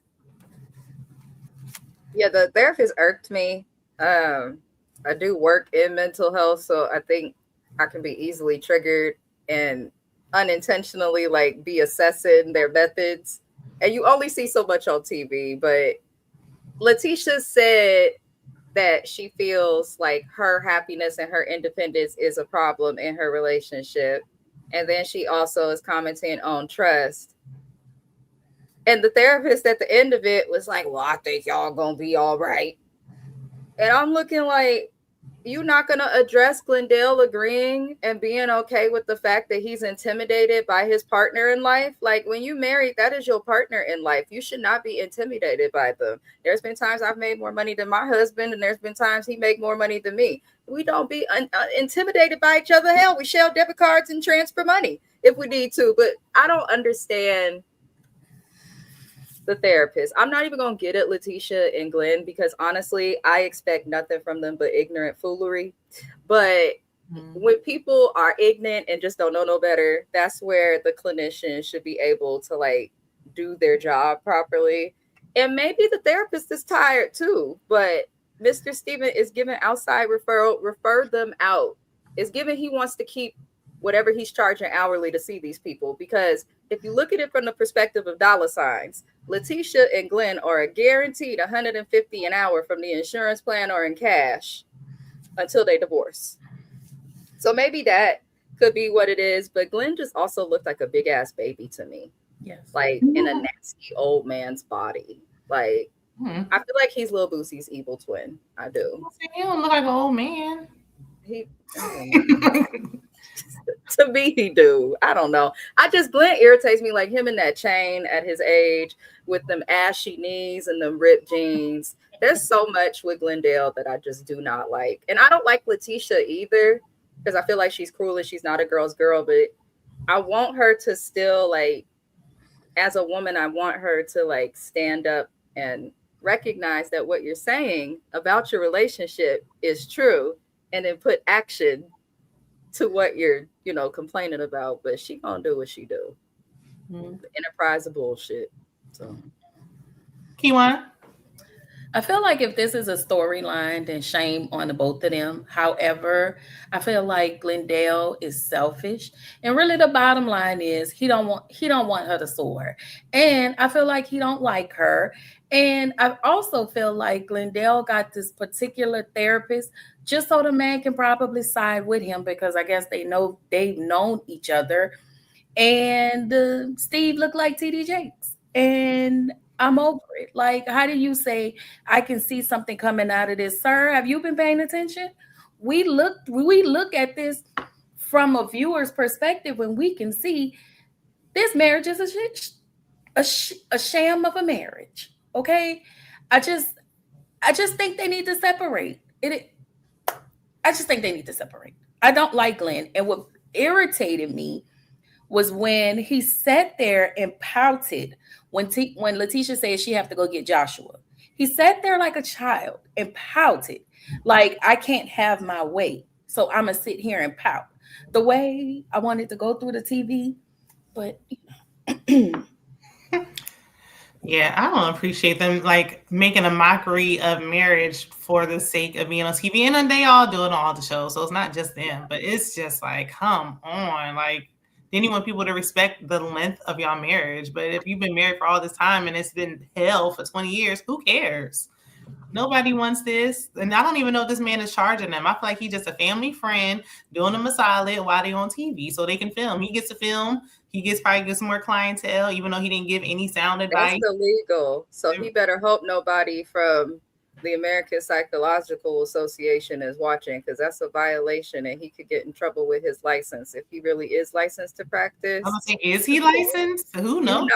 Speaker 3: Yeah, the therapist irked me. I do work in mental health, so I think I can be easily triggered and unintentionally like be assessing their methods. And you only see so much on TV, but Letitia said that she feels like her happiness and her independence is a problem in her relationship. And then she also is commenting on trust. And the therapist at the end of it was like, well, I think y'all gonna be all right. And I'm looking like, you not gonna address Glendale agreeing and being okay with the fact that he's intimidated by his partner in life? Like when you married, that is your partner in life. You should not be intimidated by them. There's been times I've made more money than my husband, and there's been times he make more money than me. We don't be intimidated by each other. Hell, we share debit cards and transfer money if we need to. But I don't understand the therapist. I'm not even gonna get at Letitia and Glenn because honestly, I expect nothing from them but ignorant foolery. But when people are ignorant and just don't know no better, that's where the clinician should be able to like do their job properly. And maybe the therapist is tired too, but Mr. Steven is giving outside referral, refer them out. It's given he wants to keep whatever he's charging hourly to see these people. Because if you look at it from the perspective of dollar signs, Letitia and Glenn are guaranteed $150 an hour from the insurance plan or in cash until they divorce. So maybe that could be what it is. But Glenn just also looked like a big ass baby to me.
Speaker 4: Yes.
Speaker 3: Like in a nasty old man's body. Like I feel like he's Lil Boosie's evil twin. I do.
Speaker 1: He don't look like an old man.
Speaker 3: To me, he do. I don't know. Glenn irritates me, like him in that chain at his age with them ashy knees and them ripped jeans. There's so much with Glendale that I just do not like. And I don't like Letitia either because I feel like she's cruel and she's not a girl's girl. But I want her to still like, as a woman, I want her to like stand up and recognize that what you're saying about your relationship is true and then put action to what you're, complaining about. But she gonna do what she do. Enterprise of bullshit. So,
Speaker 1: Kiwana?
Speaker 4: I feel like if this is a storyline, then shame on the both of them. However, I feel like Glendale is selfish, and really the bottom line is he don't want her to soar, and I feel like he don't like her. And I also feel like Glendale got this particular therapist just so the man can probably side with him because I guess they've known each other. And Steve looked like TD Jakes, and I'm over it. Like, how do you say I can see something coming out of this, sir? Have you been paying attention? We look at this from a viewer's perspective when we can see this marriage is a sham of a marriage. Okay, I just think they need to separate. I just think they need to separate. I don't like Glenn, and irritated me was when he sat there and pouted when Letitia said she have to go get Joshua. He sat there like a child and pouted, like, I can't have my way, so I'm gonna sit here and pout. The way I wanted to go through the TV, but
Speaker 1: Yeah, I don't appreciate them like making a mockery of marriage for the sake of being on TV. And then they all do it on all the shows, so it's not just them. But it's just like, come on, like. Then you want people to respect the length of your marriage. But if you've been married for all this time and it's been hell for 20 years, who cares? Nobody wants this. And I don't even know if this man is charging them. I feel like he's just a family friend doing them a solid while they're on TV so they can film. He gets to film. He probably gets more clientele, even though he didn't give any sound advice.
Speaker 3: That's illegal. So he better hope nobody from the American Psychological Association is watching, because that's a violation and he could get in trouble with his license if he really is licensed to practice.
Speaker 1: I'm saying, is he licensed? Who knows?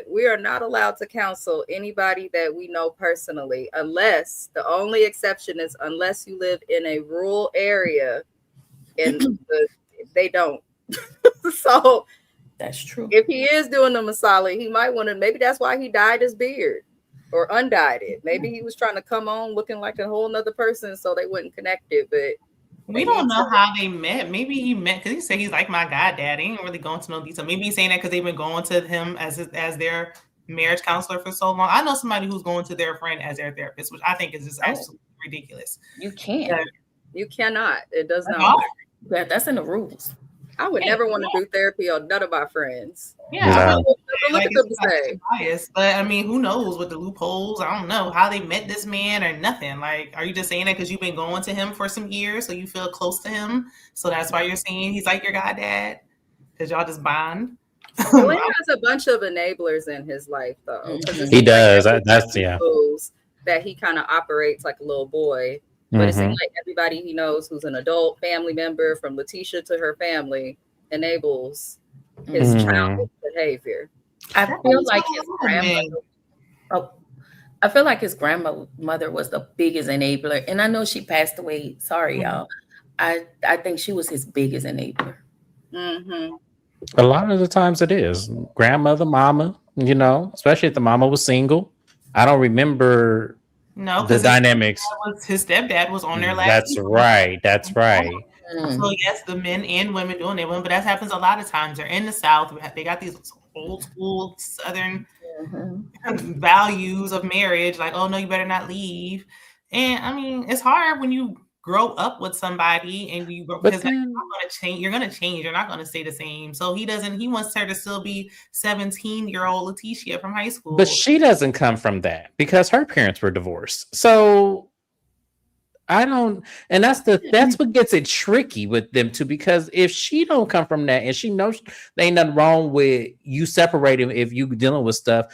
Speaker 3: We are not allowed to counsel anybody that we know personally, unless the only exception is unless you live in a rural area and they don't. So
Speaker 4: that's true.
Speaker 3: If he is doing them a solid, he might want to, maybe that's why he dyed his beard or undyed it. Maybe he was trying to come on looking like a whole nother person so they wouldn't connect it. But
Speaker 1: we don't know how they met. Maybe he met because he said he's like my goddad. He ain't really going to no detail. Maybe he's saying that because they've been going to him as their marriage counselor for so long. I know somebody who's going to their friend as their therapist, which I think is just absolutely ridiculous.
Speaker 4: You can't.
Speaker 3: You cannot. It does not.
Speaker 4: Yeah, that's in the rules.
Speaker 3: I would never want to do therapy on none of my friends.
Speaker 1: Yeah,
Speaker 3: look at them to say.
Speaker 1: Biased, but I mean, who knows what the loopholes? I don't know how they met this man or nothing. Like, are you just saying that because you've been going to him for some years, so you feel close to him, so that's why you're saying he's like your goddad because y'all just bond?
Speaker 3: Well, he has a bunch of enablers in his life, though.
Speaker 2: He does. That's
Speaker 3: that he kind of operates like a little boy. But it seems like everybody he knows who's an adult family member, from Letitia to her family, enables his childish behavior.
Speaker 4: I feel like his grandmother. I feel like his grandmother was the biggest enabler, and I know she passed away. Sorry, y'all. I think she was his biggest enabler.
Speaker 2: A lot of the times it is grandmother, mama. You know, especially if the mama was single. I don't remember.
Speaker 1: No,
Speaker 2: the dynamics.
Speaker 1: His stepdad was on there last.
Speaker 2: That's season. Right. That's right.
Speaker 1: So yes, the men and women doing it, but that happens a lot of times. They're in the South. They got these old school Southern values of marriage, like, oh no, you better not leave. And I mean, it's hard when you grow up with somebody and you grow because you're not going to change. You're going to change. You're not going to stay the same. So he wants her to still be 17-year-old Letitia from high school.
Speaker 2: But she doesn't come from that because her parents were divorced. So I don't, and that's what gets it tricky with them too, because if she don't come from that and she knows there ain't nothing wrong with you separating if you dealing with stuff,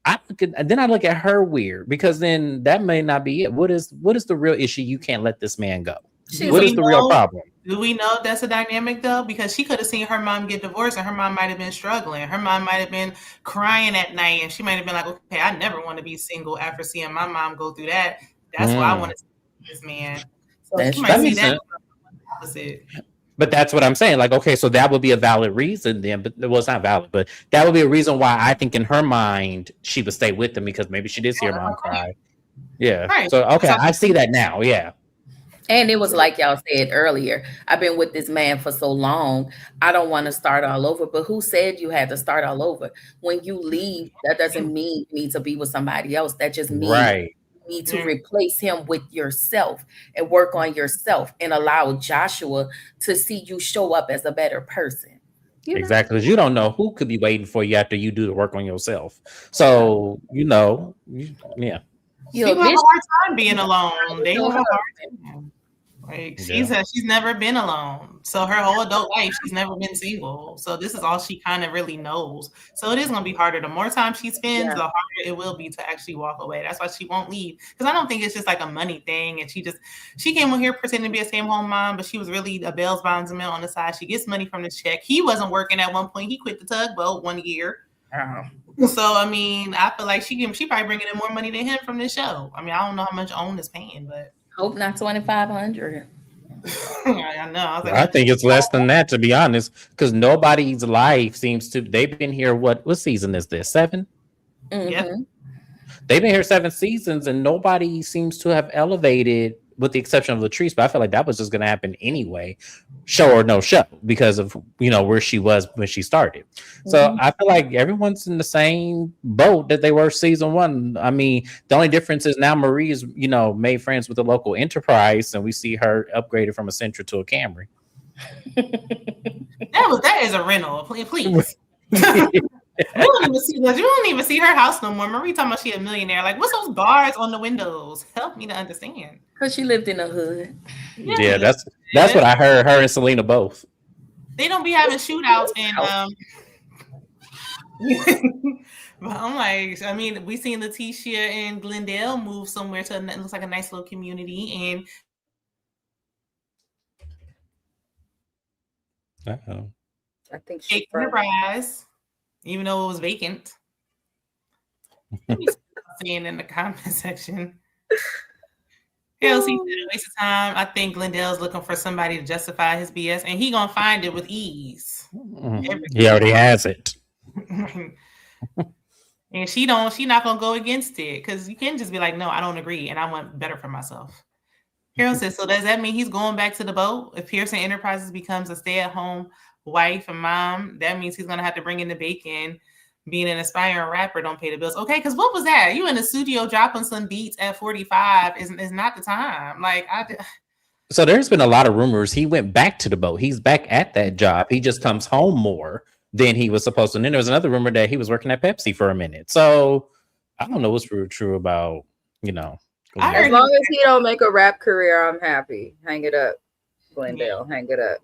Speaker 2: I look at her weird, because then that may not be it. What is the real issue? You can't let this man go. What is the real problem?
Speaker 1: Do we know if that's a dynamic though? Because she could have seen her mom get divorced and her mom might have been struggling. Her mom might have been crying at night and she might have been like, okay, I never want to be single after seeing my mom go through that. That's why I want to see this man. So she might see that opposite.
Speaker 2: But that's what I'm saying. Like, okay, so that would be a valid reason then, but well, it's not valid, but that would be a reason why I think in her mind she would stay with them, because maybe she did see her mom cry. Yeah. Right. So, okay, I see that now. Yeah.
Speaker 4: And it was like y'all said earlier, I've been with this man for so long, I don't want to start all over. But who said you had to start all over? When you leave, that doesn't mean you need to be with somebody else. That just means you need to replace him with yourself and work on yourself and allow Joshua to see you show up as a better person.
Speaker 2: Exactly, because you don't know who could be waiting for you after you do the work on yourself. So, yeah.
Speaker 1: People have a hard time being alone. They have a hard time. Like she's never been alone. So her whole adult life, she's never been single. So this is all she kind of really knows. So it is going to be harder. The more time she spends, the harder it will be to actually walk away. That's why she won't leave. Because I don't think it's just like a money thing. And she came on here pretending to be a stay-at-home mom, but she was really a Belle's bondsman on the side. She gets money from this check. He wasn't working at one point. He quit the tugboat 1 year. So I mean, I feel like she probably bringing in more money than him from this show. I mean, I don't know how much OWN is paying, but
Speaker 4: hope not $2,500.
Speaker 1: I know. I was like,
Speaker 2: I think it's less than that, to be honest, because nobody's life seems to. They've been here. What season is this? 7.
Speaker 1: yep.
Speaker 4: Mhm.
Speaker 2: They've been here 7 seasons, and nobody seems to have elevated, with the exception of Latrice. But I feel like that was just going to happen anyway, show or no show, because of where she was when she started. So
Speaker 4: Mhm.
Speaker 2: I feel like everyone's in the same boat that they were season 1. I mean, the only difference is now Marie is made friends with the local enterprise, and we see her upgraded from a Sentra to a Camry.
Speaker 1: That is a rental. Please. You don't even see her house no more. Marie talking about she a millionaire. Like, what's those bars on the windows? Help me to understand.
Speaker 4: Because she lived in the hood.
Speaker 2: Yeah, that's what I heard. Her and Selena both.
Speaker 1: They don't be having shootouts and but I'm like, I mean, we seen Letitia and Glendale move somewhere to it looks like a nice little community, and
Speaker 2: Uh-oh.
Speaker 3: I think she
Speaker 1: Enterprise, even though it was vacant. Seeing in the comment section. Hell, he said a waste of time. I think Glendale's looking for somebody to justify his BS, and he gonna find it with ease.
Speaker 2: He already has it.
Speaker 1: And she not gonna go against it, because you can't just be like, no, I don't agree, and I want better for myself. Harold says, so does that mean he's going back to the boat? If Pearson Enterprises becomes a stay-at-home wife and mom, that means he's gonna have to bring in the bacon. Being an aspiring rapper don't pay the bills. Okay, because what was that? You in the studio dropping some beats at 45 is not the time. Like
Speaker 2: So there's been a lot of rumors he went back to the boat. He's back at that job. He just comes home more than he was supposed to. And then there was another rumor that he was working at Pepsi for a minute. So I don't know what's true about,
Speaker 3: as long as he don't make a rap career, I'm happy. Hang it up, Glendale. Hang it up.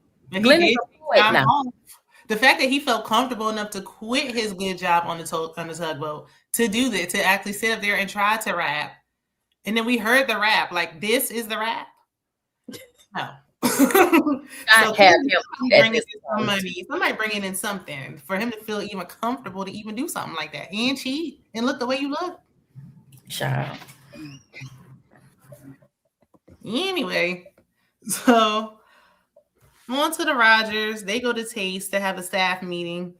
Speaker 1: The fact that he felt comfortable enough to quit his good job on the tugboat to do that, to actually sit up there and try to rap, and then we heard the rap. Like, this is the rap. No. So somebody bringing in something for him to feel even comfortable to even do something like that and cheat and look the way you look.
Speaker 4: Child.
Speaker 1: Anyway, so on to the Rogers. They go to Taste to have a staff meeting.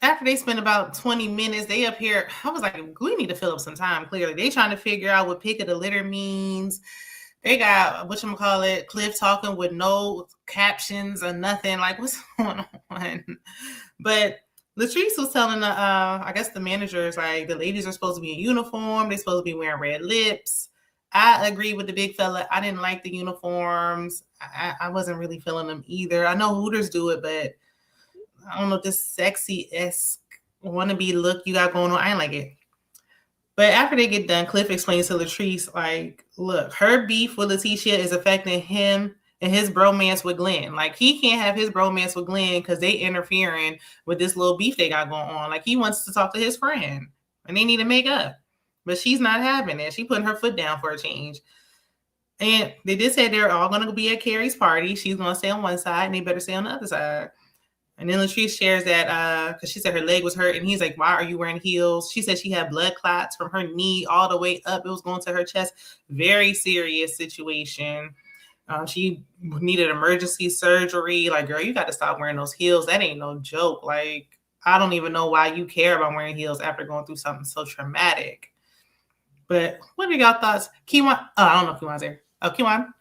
Speaker 1: After they spend about 20 minutes, they up here. I was like, we need to fill up some time. Clearly, they trying to figure out what pick of the litter means. They got whatchamacallit, Cliff talking with no captions or nothing. Like, what's going on? But Latrice was telling I guess the managers, like, the ladies are supposed to be in uniform. They're supposed to be wearing red lips. I agree with the big fella. I didn't like the uniforms. I wasn't really feeling them either. I know Hooters do it, but I don't know, this sexy-esque wannabe look you got going on. I ain't like it. But after they get done, Cliff explains to Latrice, like, look, her beef with Letitia is affecting him and his bromance with Glenn. Like, he can't have his bromance with Glenn because they interfering with this little beef they got going on. Like, he wants to talk to his friend and they need to make up. But she's not having it. She putting her foot down for a change. And they did say they're all going to be at Carrie's party. She's going to stay on one side and they better stay on the other side. And then Latrice shares that because she said her leg was hurt. And he's like, why are you wearing heels? She said she had blood clots from her knee all the way up. It was going to her chest. Very serious situation. She needed emergency surgery. Like, girl, you got to stop wearing those heels. That ain't no joke. Like, I don't even know why you care about wearing heels after going through something so traumatic. But what are y'all thoughts? Kiwan? I don't know if Kiwan's there. Oh, Kiwan?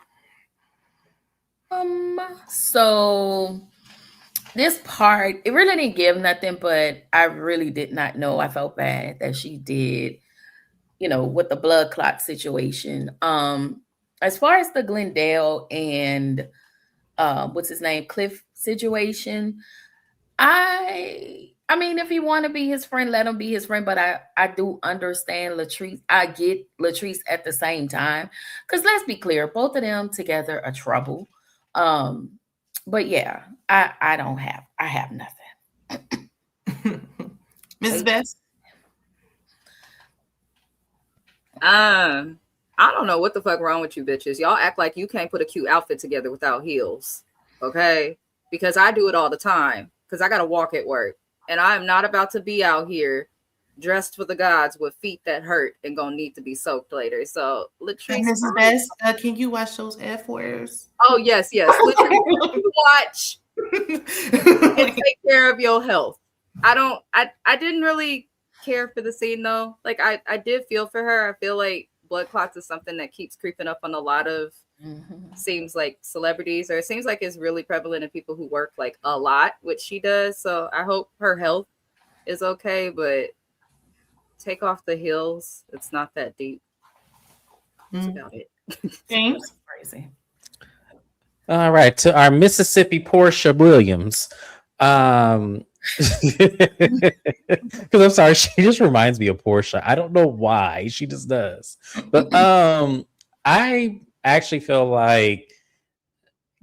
Speaker 4: So this part, it really didn't give nothing, but I really did not know. I felt bad that she did, with the blood clot situation. As far as the Glendale and what's his name, Cliff situation, I mean, if you want to be his friend, let him be his friend. But I do understand Latrice. I get Latrice at the same time. Because let's be clear, both of them together are trouble. But yeah, I have nothing.
Speaker 1: Mrs. Best?
Speaker 3: I don't know what the fuck wrong with you bitches. Y'all act like you can't put a cute outfit together without heels. Okay? Because I do it all the time. Because I got to walk at work. And I am not about to be out here dressed for the gods with feet that hurt and gonna need to be soaked later. So
Speaker 1: And
Speaker 3: Latrice,
Speaker 1: Mrs. Best, can you watch those F words?
Speaker 3: oh yes, Latrice, watch and take care of your health. I didn't really care for the scene though. Like I did feel for her. I feel like blood clots is something that keeps creeping up on a lot of seems like celebrities, or it seems like it's really prevalent in people who work like a lot, which she does. So I hope her health is okay, but take off the heels. It's not that deep. That's about it.
Speaker 1: James?
Speaker 4: Crazy.
Speaker 2: All right, to our Mississippi Portia Williams. Because I'm sorry, she just reminds me of Portia. I don't know why, she just does. But I actually feel like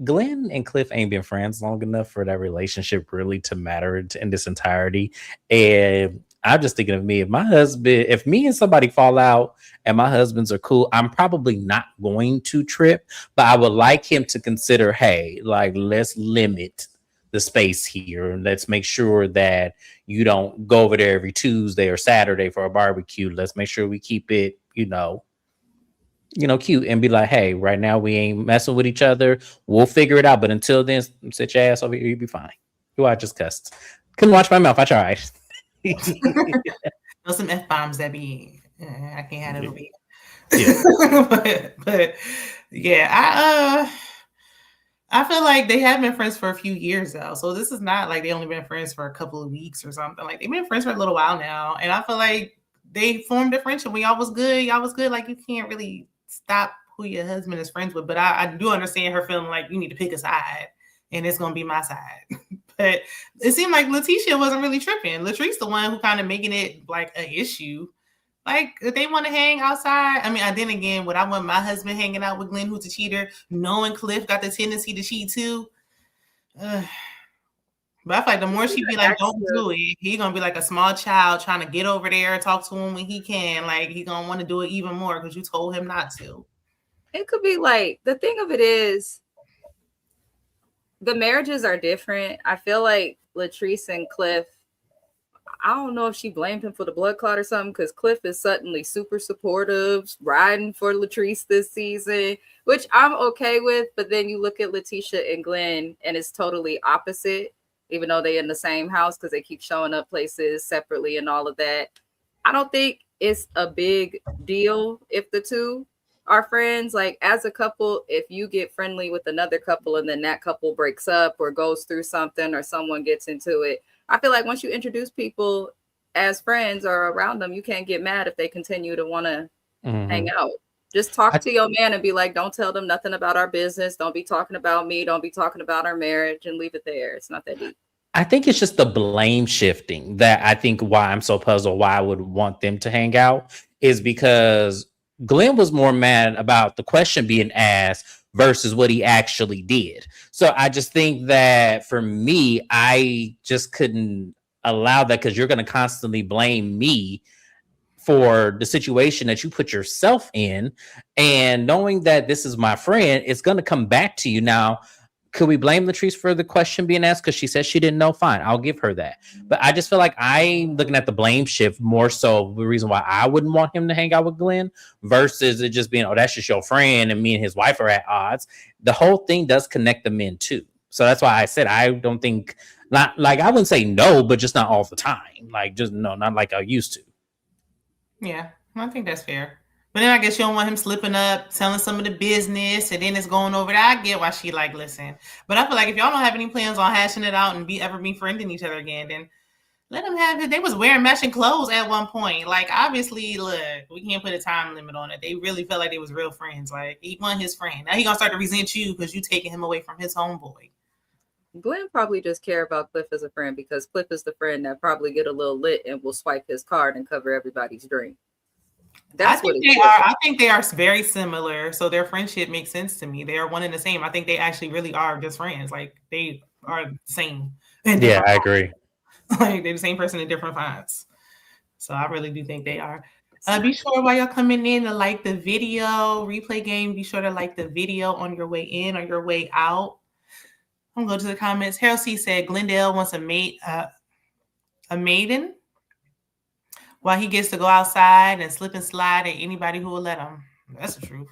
Speaker 2: Glenn and Cliff ain't been friends long enough for that relationship really to matter in this entirety. And I'm just thinking of me. If me and somebody fall out and my husbands are cool, I'm probably not going to trip, but I would like him to consider, hey, like, let's limit the space here. And let's make sure that you don't go over there every Tuesday or Saturday for a barbecue. Let's make sure we keep it, cute, and be like, hey, right now we ain't messing with each other. We'll figure it out. But until then, sit your ass over here. You'll be fine. Who I just cussed. Couldn't watch my mouth. I tried.
Speaker 1: Those some F-bombs that be, I can't have it over here.
Speaker 2: Yeah.
Speaker 1: but yeah, I feel like they have been friends for a few years though. So this is not like they only been friends for a couple of weeks or something. Like they've been friends for a little while now. And I feel like they formed a friendship when y'all was good. Y'all was good. Like you can't really stop who your husband is friends with. But I do understand her feeling like you need to pick a side. And it's gonna be my side. But it seemed like Letitia wasn't really tripping. Latrice the one who kind of making it like an issue. Like, if they want to hang outside, I mean, then again, would I want my husband hanging out with Glenn, who's a cheater, knowing Cliff got the tendency to cheat too? But I feel like the more she be like, don't do it, he gonna be like a small child trying to get over there and talk to him when he can. Like, he gonna want to do it even more because you told him not to.
Speaker 3: It could be like, the thing of it is, the marriages are different. I feel like Latrice and Cliff, I don't know if she blamed him for the blood clot or something, because Cliff is suddenly super supportive, riding for Latrice this season, which I'm okay with. But then you look at Letitia and Glenn, and it's totally opposite, even though they're in the same house because they keep showing up places separately and all of that. I don't think it's a big deal if the two are friends. Like, as a couple, if you get friendly with another couple and then that couple breaks up or goes through something or someone gets into it, I feel like once you introduce people as friends or around them, you can't get mad if they continue to want to hang out. Just talk to your man and be like, don't tell them nothing about our business. Don't be talking about me. Don't be talking about our marriage, and leave it there. It's not that deep.
Speaker 2: I think it's just the blame shifting that I think why I'm so puzzled why I would want them to hang out is because Glenn was more mad about the question being asked versus what he actually did. So I just think that for me, I just couldn't allow that because you're going to constantly blame me for the situation that you put yourself in. And knowing that this is my friend, it's going to come back to you. Now, could we blame Latrice for the question being asked because she said she didn't know? Fine, I'll give her that. But I just feel like I'm looking at the blame shift more so the reason why I wouldn't want him to hang out with Glenn versus it just being, oh, that's just your friend and me and his wife are at odds. The whole thing does connect the men too. So that's why I said I don't think, not like I wouldn't say no, but just not all the time. Like just no, not like I used to.
Speaker 1: Yeah, I think that's fair. But then I guess you don't want him slipping up, telling some of the business, and then it's going over there. I get why she like, listen. But I feel like if y'all don't have any plans on hashing it out and ever befriending each other again, then let them have it. They was wearing matching clothes at one point. Like, obviously, look, we can't put a time limit on it. They really felt like they was real friends. Like, he wasn't his friend. Now he gonna start to resent you because you taking him away from his homeboy.
Speaker 3: Glenn probably just care about Cliff as a friend because Cliff is the friend that probably get a little lit and will swipe his card and cover everybody's drink.
Speaker 1: That's what they are. I think they are very similar. So their friendship makes sense to me. They are one and the same. I think they actually really are just friends. Like they are the same.
Speaker 2: Yeah, I agree.
Speaker 1: Like they're the same person in different fonts. So I really do think they are. Be sure while you're coming in to like the video, replay game. Be sure to like the video on your way in or your way out. I'm going to go to the comments. Harold C said Glendale wants a maiden. while he gets to go outside and slip and slide at anybody who will let him. That's the truth.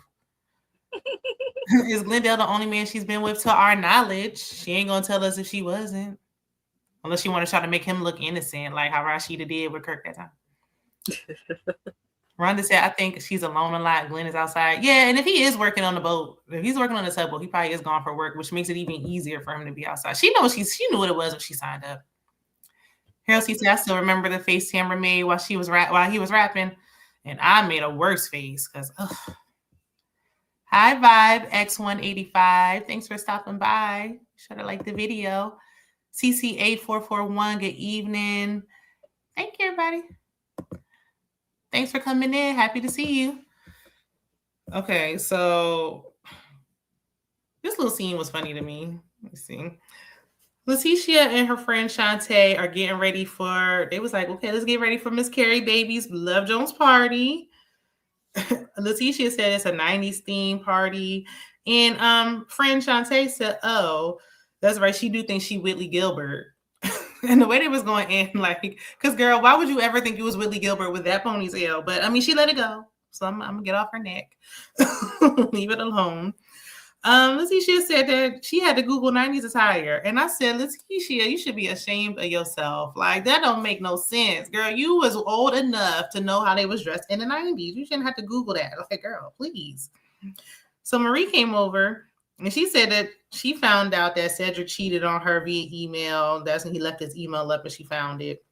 Speaker 1: Is Glendale the only man she's been with to our knowledge? She ain't gonna tell us if she wasn't. Unless she want to try to make him look innocent, like how Rashida did with Kirk that time. Rhonda said, I think she's alone a lot. Glenn is outside. Yeah, and if he is working on the boat, if he's working on the tugboat, he probably is gone for work, which makes it even easier for him to be outside. She knew what it was when she signed up. Harold C. said, I still remember the face Tamara made while he was rapping, and I made a worse face because Hi Vibe X185. Thanks for stopping by. Should have liked the video. CC8441, good evening. Thank you, everybody. Thanks for coming in. Happy to see you. Okay, so this little scene was funny to me. Let's see. Letitia and her friend Shantae are getting ready they was like, okay, let's get ready for Miss Carrie Baby's Love Jones party. Letitia said it's a 90s theme party. And friend Shantae said, oh, that's right. She do think she Whitley Gilbert. And the way they was going in, like, because girl, why would you ever think you was Whitley Gilbert with that ponytail? But I mean, she let it go. So I'm gonna get off her neck. Leave it alone. Letitia said that she had to Google 90s attire. And I said, Letitia, you should be ashamed of yourself. Like, that don't make no sense. Girl, you was old enough to know how they was dressed in the 90s. You shouldn't have to Google that. Like, girl, please. So Marie came over and she said that she found out that Cedric cheated on her via email. That's when he left his email up and she found it.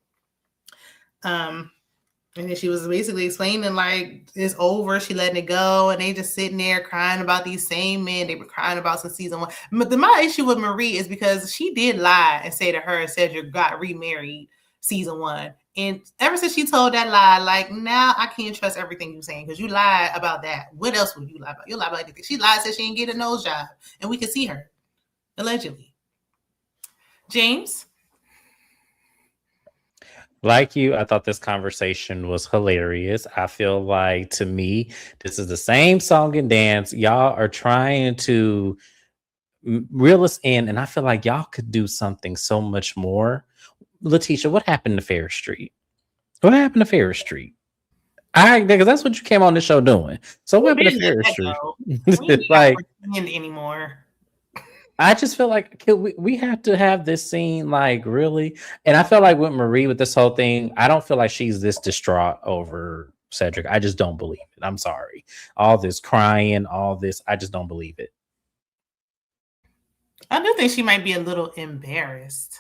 Speaker 1: And then she was basically explaining, like, it's over. She letting it go. And they just sitting there crying about these same men they were crying about since season 1. But my issue with Marie is because she did lie and say that her and Cedric got remarried season 1. And ever since she told that lie, like, now I can't trust everything you're saying because you lied about that. What else would you lie about? You lie about anything. She lied, said she didn't get a nose job. And we could see her, allegedly. James?
Speaker 2: Like you, I thought this conversation was hilarious. I feel like, to me, this is the same song and dance. Y'all are trying to reel us in, and I feel like y'all could do something so much more. Letitia, what happened to Ferris Street? What happened to Ferris Street? Because that's what you came on the show doing. So what happened to Ferris Street?
Speaker 1: We like anymore.
Speaker 2: I just feel like we have to have this scene, like, really. And I feel like with Marie, with this whole thing, I don't feel like she's this distraught over Cedric. I just don't believe it. I'm sorry. All this crying, all this, I just don't believe it.
Speaker 1: I do think she might be a little embarrassed.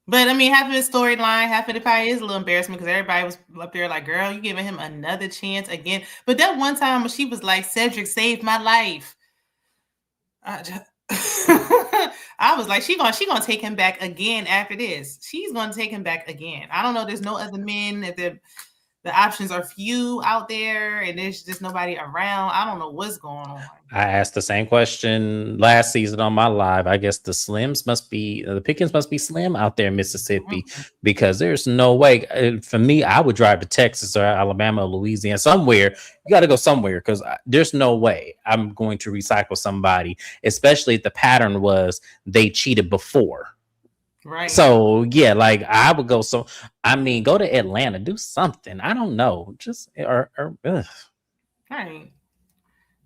Speaker 1: But I mean, half of his storyline, half of it probably is a little embarrassment because everybody was up there like, girl, you giving him another chance again. But that one time when she was like, Cedric saved my life. I was like, she gonna take him back again after this. She's gonna take him back again. I don't know. There's no other men. That the options are few out there, and there's just nobody around. I don't know what's going on.
Speaker 2: I asked the same question last season on my live. I guess the pickings must be slim out there in Mississippi, because there's no way. For me, I would drive to Texas or Alabama or Louisiana, somewhere. You got to go somewhere, because there's no way I'm going to recycle somebody, especially if the pattern was they cheated before.
Speaker 1: Right.
Speaker 2: So yeah, like, I would go. So I mean, go to Atlanta, do something. I don't know, just or
Speaker 1: All right,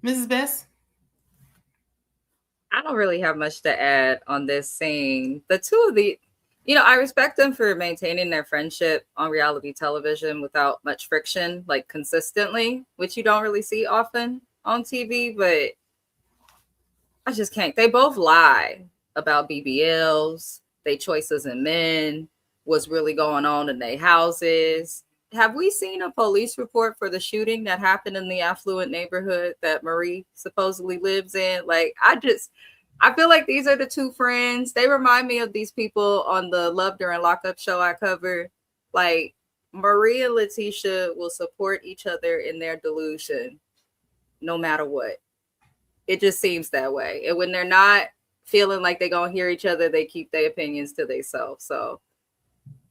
Speaker 1: Mrs. Bess.
Speaker 3: I don't really have much to add on this scene. The two of the, I respect them for maintaining their friendship on reality television without much friction, like consistently, which you don't really see often on TV. But I just can't. They both lie about BBLs, their choices in men, what's really going on in their houses. Have we seen a police report for the shooting that happened in the affluent neighborhood that Marie supposedly lives in? Like, I feel like these are the two friends. They remind me of these people on the Love During Lockup show I cover. Like, Marie and Letitia will support each other in their delusion, no matter what. It just seems that way. And when they're not feeling like they're going to hear each other, they keep their opinions to themselves. So,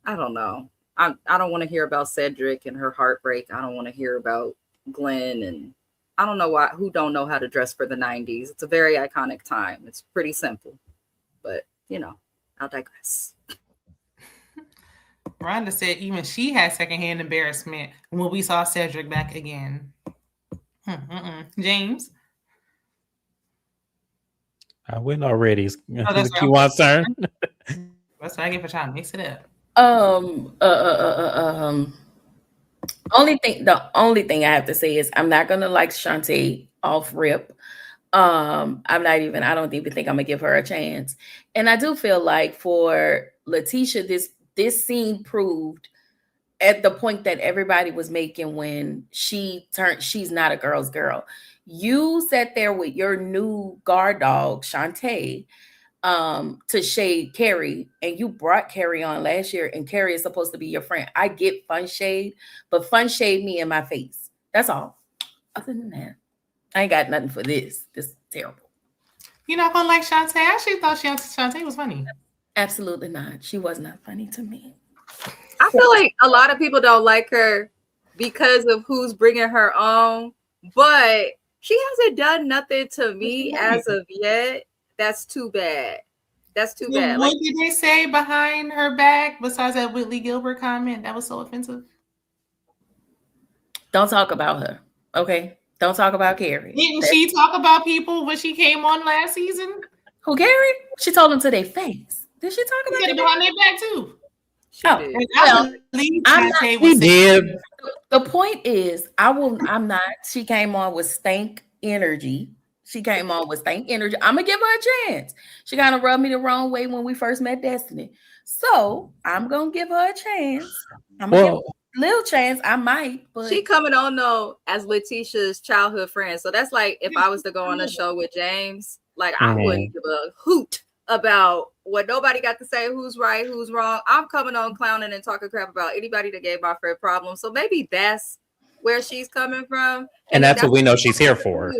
Speaker 3: I don't know. I don't want to hear about Cedric and her heartbreak. I don't want to hear about Glenn, and I don't know who don't know how to dress for the 90s. It's a very iconic time. It's pretty simple, but I'll digress.
Speaker 1: Rhonda said even she had secondhand embarrassment when we saw Cedric back again. James?
Speaker 2: I win already. Is
Speaker 1: Oh, that's
Speaker 2: the
Speaker 1: right.
Speaker 2: Q1 turn?
Speaker 1: That's what I get for trying to mix it up.
Speaker 4: Um, uh, uh, uh, uh, um, the only thing I have to say is I'm not gonna like Shantae off rip. I don't even think I'm gonna give her a chance. And I do feel like for Letitia, this scene proved at the point that everybody was making when she's not a girl's girl. You sat there with your new guard dog, Shantae, to shade Carrie, and you brought Carrie on last year, and Carrie is supposed to be your friend. I get fun shade, but fun shade me in my face. That's all. Other than that, I ain't got nothing for this. This is terrible.
Speaker 1: You're not gonna like Shantae? I actually thought Shantae was funny.
Speaker 4: Absolutely not. She was not funny to me.
Speaker 3: I feel like a lot of people don't like her because of who's bringing her on, but she hasn't done nothing to me as of yet. That's too bad. That's too bad.
Speaker 1: What did they say behind her back besides that Whitley Gilbert comment that was so offensive?
Speaker 4: Don't talk about her, okay? Don't talk about Carrie.
Speaker 1: Didn't she talk about people when she came on last season?
Speaker 4: Who, Carrie? She told them to their face. Did she talk about
Speaker 1: it behind their back too?
Speaker 4: We did. The point is, I'm not. She came on with stank energy. I'm gonna give her a chance. She kind of rubbed me the wrong way when we first met Destiny, so I'm gonna give her a chance. I'm gonna give her a little chance. I might, but
Speaker 3: she coming on though as Letitia's childhood friend. So that's like if I was to go on a show with James, like I wouldn't give a hoot about what nobody got to say, who's right, who's wrong. I'm coming on clowning and talking crap about anybody that gave my friend problems. So maybe that's where she's coming from.
Speaker 2: And that's what we know she's here for.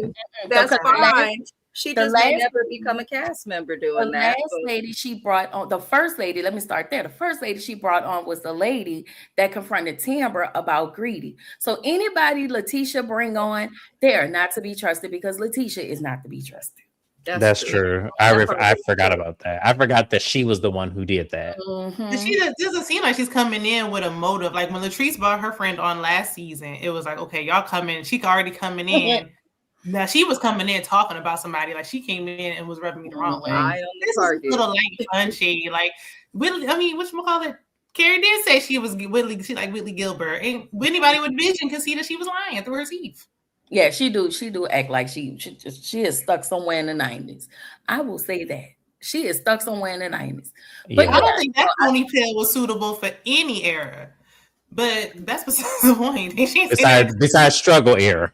Speaker 3: That's fine. She just may never become a cast member doing that.
Speaker 4: The last lady she brought on, the first lady, let me start there. The first lady she brought on was the lady that confronted Tambra about Greedy. So anybody Letitia bring on, they are not to be trusted because Letitia is not to be trusted.
Speaker 2: That's true. I forgot about that. I forgot that she was the one who did that.
Speaker 1: Mm-hmm. She doesn't seem like she's coming in with a motive. Like when Latrice brought her friend on last season, it was like, okay, y'all coming. She already coming in. Now she was coming in talking about somebody. Like she came in and was rubbing me the wrong way. This is a little like fun shade. Like Whitley. I mean, whatchamacallit? Carrie did say she was Whitley. She like Whitley Gilbert. Ain't anybody with vision could see that she was lying through her teeth.
Speaker 4: Yeah, she do act like she is stuck somewhere in the 90s. I will say that. She is stuck somewhere in the 90s.
Speaker 1: But I don't think that ponytail was suitable for any era. But that's besides the point.
Speaker 2: Besides struggle era.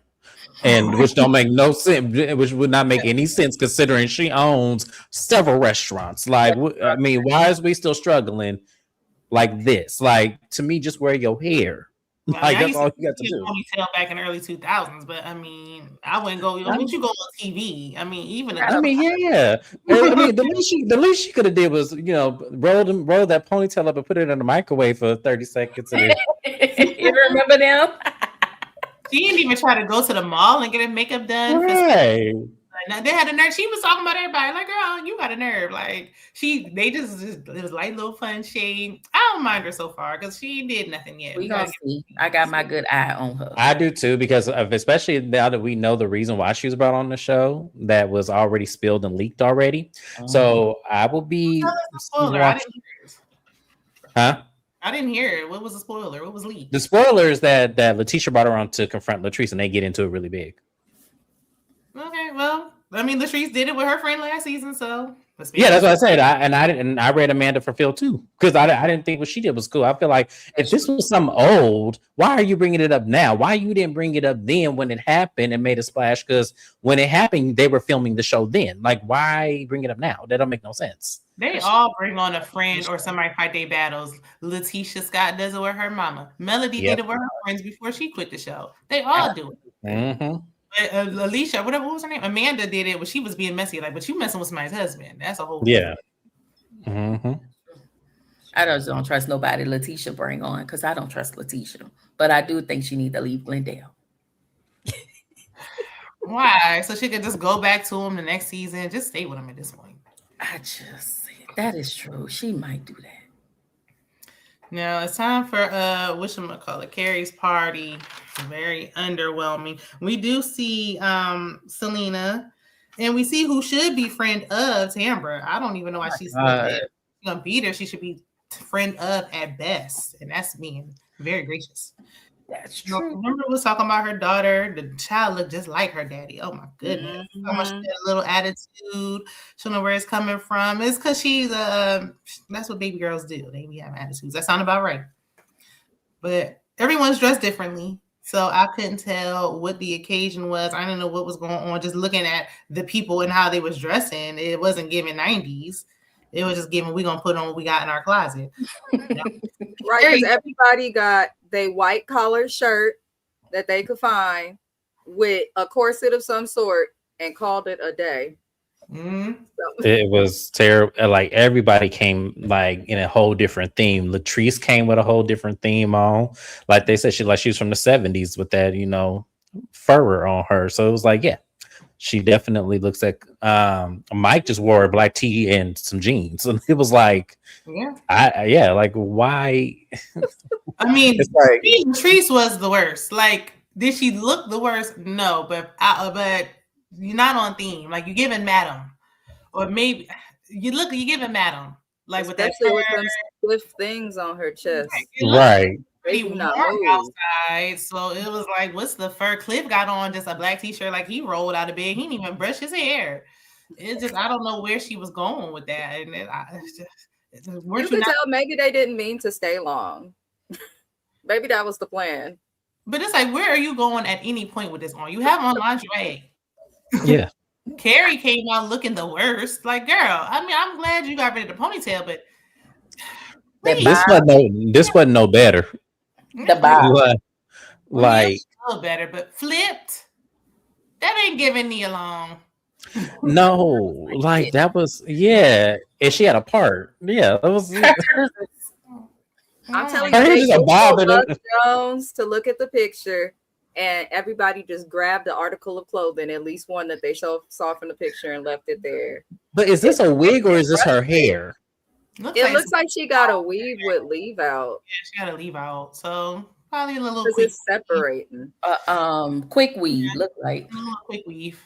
Speaker 2: And which don't make no sense, which would not make any sense considering she owns several restaurants. Like, I mean, why is we still struggling like this? Like, to me, just wear your hair.
Speaker 1: Well, like that's all you got to do. Ponytail back in the early 2000s, but I mean, I wouldn't go. Once you go on TV, I mean, even.
Speaker 2: Yeah. I mean, the least she could have did was, roll that ponytail up and put it in the microwave for 30 seconds.
Speaker 4: You remember them?
Speaker 1: She didn't even try to go to the mall and get her makeup done.
Speaker 2: Right.
Speaker 1: They had a nerve. She was talking about everybody. Like, girl, you got a nerve. Like, it was light little fun shade. I don't mind her so far because she did nothing yet.
Speaker 4: We gonna see. I got my good eye on her.
Speaker 2: I do too, because especially now that we know the reason why she was brought on the show that was already spilled and leaked already. So I will be.
Speaker 1: I didn't hear it. What was the spoiler? What was leaked?
Speaker 2: The spoiler is that Letitia brought her on to confront Latrice, and they get into it really big.
Speaker 1: Okay, well, I mean, Latrice did it with her friend last season, so
Speaker 2: yeah, that's what I said. I read Amanda for Phil too, because I didn't think what she did was cool. I feel like if this was something old, why are you bringing it up now? Why you didn't bring it up then when it happened and made a splash? Because when it happened, they were filming the show then. Like, why bring it up now? That don't make no sense.
Speaker 1: They all bring on a friend or somebody fight their battles. Letitia Scott does it with her mama. Melody did it with her friends before she quit the show. They all do it.
Speaker 2: Mm-hmm.
Speaker 1: Alicia, what was her name? Amanda did it when she was being messy. Like, but you messing with somebody's husband. That's a whole
Speaker 2: thing. Mm-hmm.
Speaker 4: I don't trust nobody Letitia bring on because I don't trust Letitia. But I do think she need to leave Glendale.
Speaker 1: Why? So she could just go back to him the next season. Just stay with him at this point.
Speaker 4: That is true. She might do that.
Speaker 1: Now it's time for whatchamacallit, Carrie's party. Very underwhelming. We do see Selena, and we see who should be friend of Tambra. I don't even know why she's still there. She's gonna beat her. She should be friend of at best, and that's being very gracious.
Speaker 4: That's
Speaker 1: You know,
Speaker 4: true.
Speaker 1: remember we was talking about her daughter. The child looked just like her daddy. Oh my goodness. So much
Speaker 3: Mhm.
Speaker 1: that little attitude. She don't know where it's coming from. It's because she's that's what baby girls do. They be having attitudes. That sound about right. But everyone's dressed differently. So I couldn't tell what the occasion was. I didn't know what was going on. Just looking at the people and how they was dressing, it wasn't giving 90s. It was just giving, we gonna put on what we got in our closet.
Speaker 3: Right, because everybody got their white collar shirt that they could find with a corset of some sort and called it a day.
Speaker 1: Mm-hmm.
Speaker 2: It was terrible. Like everybody came like in a whole different theme. Latrice came with a whole different theme on. Like they said, she's from the 70s with that, fur on her. So it was like, yeah, she definitely looks like Mike just wore a black tee and some jeans. And it was like,
Speaker 1: yeah,
Speaker 2: like why?
Speaker 1: I mean,
Speaker 2: It's like,
Speaker 1: Latrice was the worst. Like, did she look the worst? No, but you're not on theme. Like, you're giving Madam, or maybe you're giving Madam, like with that
Speaker 3: especially with them swift things on her chest.
Speaker 2: right.
Speaker 3: They
Speaker 1: Pretty
Speaker 3: do not
Speaker 1: warm
Speaker 3: move.
Speaker 1: outside, so it was like, what's the fur? Cliff got on just a black t-shirt, like he rolled out of bed. He didn't even brush his hair. It's just, I don't know where she was going with that, and
Speaker 3: You could tell maybe they didn't mean to stay long. Maybe that was the plan.
Speaker 1: But it's like, where are you going at any point with this on? You have on lingerie.
Speaker 2: Yeah.
Speaker 1: Carrie came out looking the worst. Like, girl, I mean, I'm glad you got rid of the ponytail, but
Speaker 2: this wasn't no better.
Speaker 4: The bob.
Speaker 2: Like
Speaker 1: a little better, but flipped. That ain't giving me along.
Speaker 2: no, like that was and she had a part. Yeah, that was.
Speaker 3: I'm telling you, they used Jones to look at the picture, and everybody just grabbed the article of clothing, at least one that they saw from the picture, and left it there.
Speaker 2: But is this a wig or is this her hair?
Speaker 3: It looks like she got a weave with leave out.
Speaker 1: Yeah, she got a leave out, so probably a little
Speaker 3: quick. It's separating.
Speaker 4: Quick weave, look like
Speaker 1: a little quick weave.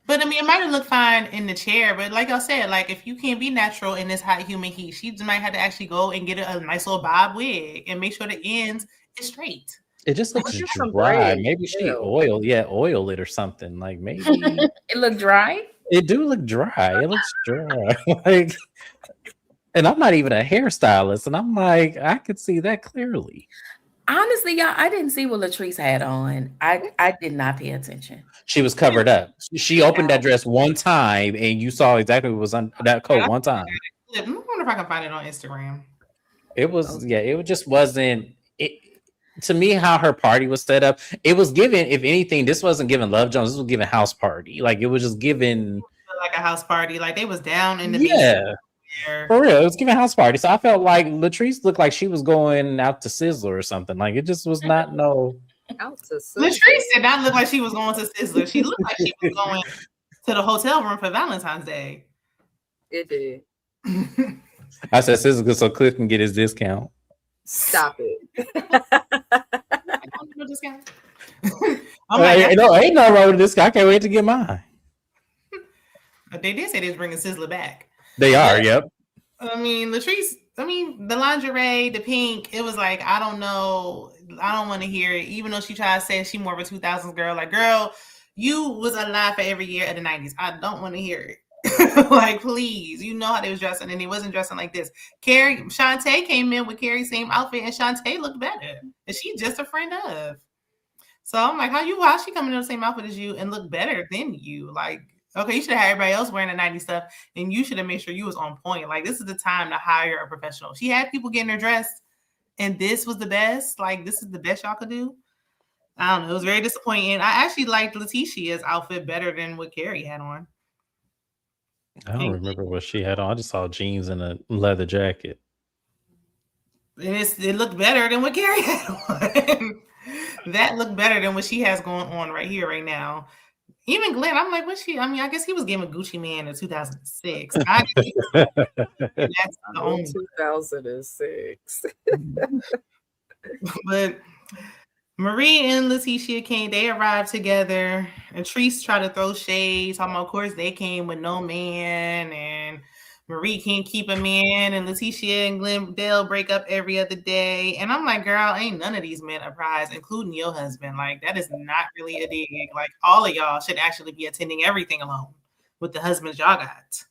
Speaker 1: But I mean, it might have looked fine in the chair. But like I said, like if you can't be natural in this hot humid heat, she might have to actually go and get a nice little bob wig and make sure the ends is straight.
Speaker 2: It just looks dry. Maybe she oiled it or something. Like maybe
Speaker 4: it looked dry.
Speaker 2: It do look dry. It looks dry. Like, and I'm not even a hairstylist, and I'm like, I could see that clearly.
Speaker 4: Honestly, y'all, I didn't see what Latrice had on. I did not pay attention.
Speaker 2: She was covered up. She opened that dress one time, and you saw exactly what was on that coat one time.
Speaker 1: I wonder if I can find it on Instagram.
Speaker 2: It was, it just wasn't. To me, how her party was set up, it was given. If anything, this wasn't giving Love Jones. This was giving house party. Like it was just giving
Speaker 1: like a house party. Like they was down in the
Speaker 2: basement. For real, it was giving house party. So I felt like Latrice looked like she was going out to Sizzler or something. Like it just was not
Speaker 3: out to Sizzler.
Speaker 1: Latrice did not look like she was going to Sizzler. She looked like she was going to the hotel room for Valentine's Day.
Speaker 3: It did.
Speaker 2: I said Sizzler so Cliff can get his discount.
Speaker 3: Stop it.
Speaker 2: No, ain't no wrong with this guy. I can't wait to get mine.
Speaker 1: They did say they was bringing Sizzler back.
Speaker 2: They are, yep.
Speaker 1: I mean, Latrice, the lingerie, the pink, it was like, I don't know. I don't want to hear it. Even though she tried to say she more of a 2000s girl. Like, girl, you was alive for every year of the 90s. I don't want to hear it. Like, please. You know how they was dressing, and they wasn't dressing like this. Shantae came in with Carrie's same outfit, and Shantae looked better. And she's just a friend of. So I'm like, how she coming in the same outfit as you and look better than you? Like, okay, you should have had everybody else wearing the 90s stuff, and you should have made sure you was on point. Like, this is the time to hire a professional. She had people getting her dressed, and this was the best. Like, this is the best y'all could do. I don't know. It was very disappointing. I actually liked Letitia's outfit better than what Carrie had on.
Speaker 2: I don't remember what she had on. I just saw jeans and a leather jacket.
Speaker 1: And it looked better than what Carrie had on. That looked better than what she has going on right here, right now. Even Glenn, I'm like, what's she? I mean, I guess he was giving Gucci Man in 2006. That's the only.
Speaker 3: 2006.
Speaker 1: But Marie and Letitia came, they arrived together, and Treese tried to throw shade, talking about, of course, they came with no man, and Marie can't keep a man, and Letitia and Glendale break up every other day. And I'm like, girl, ain't none of these men a prize, including your husband. Like, that is not really a dig. Like, all of y'all should actually be attending everything alone with the husbands y'all got.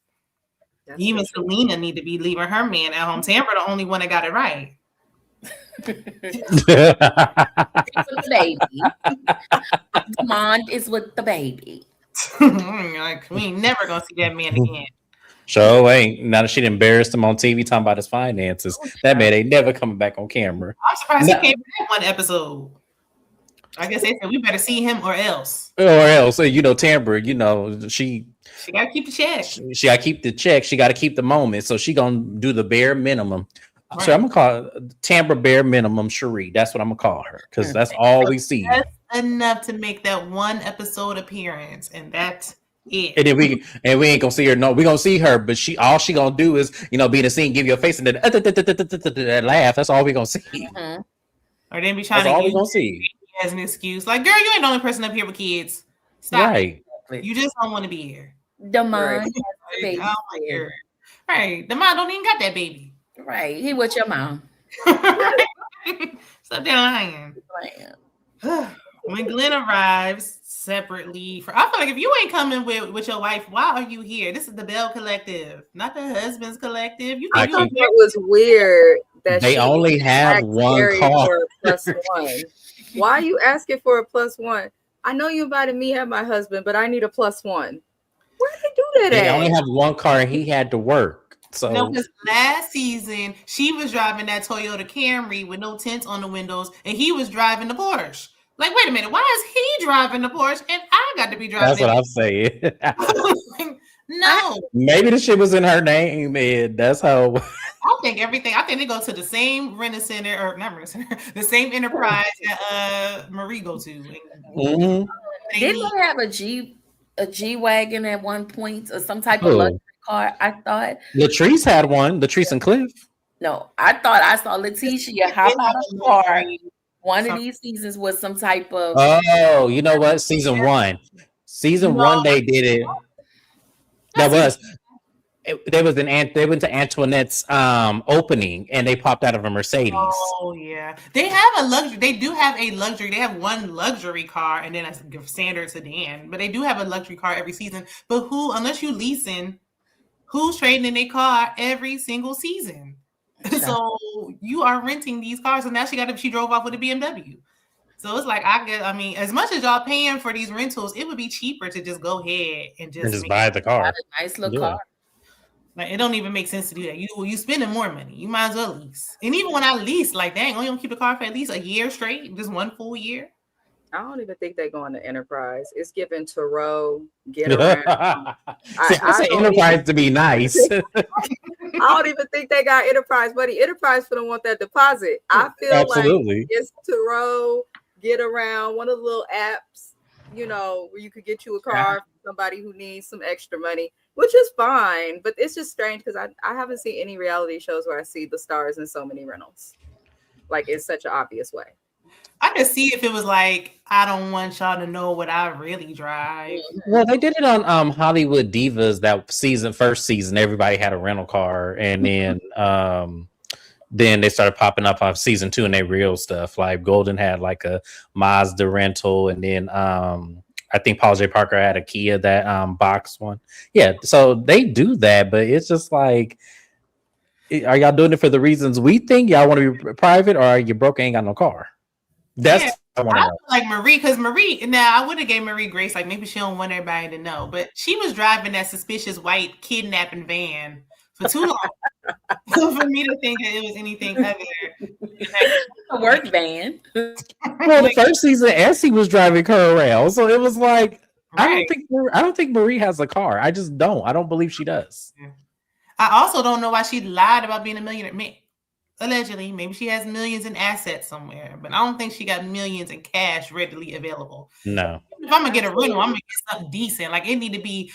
Speaker 1: That's even Selena need to be leaving her man at home. Tamara the only one that got it right.
Speaker 4: It's with the baby. Demand is with the baby.
Speaker 1: Like, we ain't never gonna see that man again.
Speaker 2: So ain't now that she embarrassed him on TV talking about his finances. That man ain't never coming back on camera.
Speaker 1: I'm surprised he came back one episode. I guess they said we better see him or else.
Speaker 2: Or else, you know, Tamara, you know, she
Speaker 1: gotta keep the check.
Speaker 2: She gotta keep the check. She gotta keep the moment. So she gonna do the bare minimum. Right. So I'm gonna call Tamara bare minimum Cherie. That's what I'm gonna call her because that's all we see.
Speaker 1: That's enough to make that one episode appearance, and that's it.
Speaker 2: And then we ain't gonna see her. No, we gonna see her, but all she gonna do is, you know, be in a scene, give you a face, and then laugh. That's all we gonna see.
Speaker 1: Mm-hmm. Or then be trying
Speaker 2: to use see
Speaker 1: as an excuse, like, girl, you ain't the only person up here with kids. Stop. Right. You just don't want to be here.
Speaker 4: The mom has the baby.
Speaker 1: Oh my God. Right. The mom don't even got that baby.
Speaker 4: Right. He with your mom.
Speaker 1: Stop lying. When Glenn arrives separately, I feel like if you ain't coming with your wife, why are you here? This is the Belle Collective, not the Husbands Collective. You think
Speaker 3: it was weird that
Speaker 2: they only have one car.
Speaker 3: +1. Why are you asking for a +1? I know you invited me and my husband, but I need a +1. Where did they do that
Speaker 2: They only have one car, and he had to work. So
Speaker 1: no, because last season she was driving that Toyota Camry with no tints on the windows, and he was driving the Porsche. Like, wait a minute, why is he driving the Porsche and I got to be driving?
Speaker 2: That's what I'm saying.
Speaker 1: No,
Speaker 2: maybe the shit was in her name, and that's how.
Speaker 1: I think they go to the same rent center, or not rent center, the same enterprise that Marie go to.
Speaker 2: Mm-hmm.
Speaker 4: Didn't they have a G-Wagon at one point, or some type of luxury car? I thought
Speaker 2: Latrice had one. Latrice and Cliff.
Speaker 4: No, I thought I saw Letitia hop out of the car. One of these seasons was some type of.
Speaker 2: Oh, you know what? Season 1. Season 1, they did it. That was. They went to Antoinette's opening, and they popped out of a Mercedes.
Speaker 1: Oh yeah, they have a luxury. They do have a luxury. They have one luxury car, and then a standard sedan. But they do have a luxury car every season. But unless you leasing, who's trading in a car every single season? So you are renting these cars, and now she drove off with a BMW. So it's like, I mean, as much as y'all paying for these rentals, it would be cheaper to just go ahead and just
Speaker 2: buy the car.
Speaker 4: A nice little car.
Speaker 1: Like, it don't even make sense to do that. You spending more money. You might as well lease. And even when I lease, like, dang, only gonna keep the car for at least a year straight, just one full year.
Speaker 3: I don't even think they go on the Enterprise. It's given Turo, get around.
Speaker 2: I say Enterprise to be nice.
Speaker 3: I don't even think they got Enterprise, buddy. Enterprise for them want that deposit. I feel like it's Turo, get around, one of the little apps, you know, where you could get you a car for somebody who needs some extra money, which is fine. But it's just strange because I haven't seen any reality shows where I see the stars in so many rentals. Like, it's such an obvious way.
Speaker 1: I could see if it was like, I don't want y'all to know what I really drive.
Speaker 2: Well, they did it on Hollywood Divas that first season. Everybody had a rental car, and then they started popping up on season 2 and they real stuff. Like Golden had like a Mazda rental, and then I think Paul J. Parker had a Kia, that box one. Yeah, so they do that, but it's just like, are y'all doing it for the reasons we think? Y'all want to be private, or are you broke, ain't got no car? That's
Speaker 1: I like Marie, because Marie, now I would have gave Marie grace, like maybe she don't want everybody to know, but she was driving that suspicious white kidnapping van for too long for me to think that it was anything other
Speaker 4: a work van.
Speaker 2: Well, the first season, Essie was driving her around, so it was like, right. I don't think Marie has a car. I just don't. I don't believe she does.
Speaker 1: I also don't know why she lied about being a millionaire. allegedly, maybe she has millions in assets somewhere, but I don't think she got millions in cash readily available.
Speaker 2: No.
Speaker 1: If I'm gonna get a rental, I'm gonna get something decent. Like it need to be,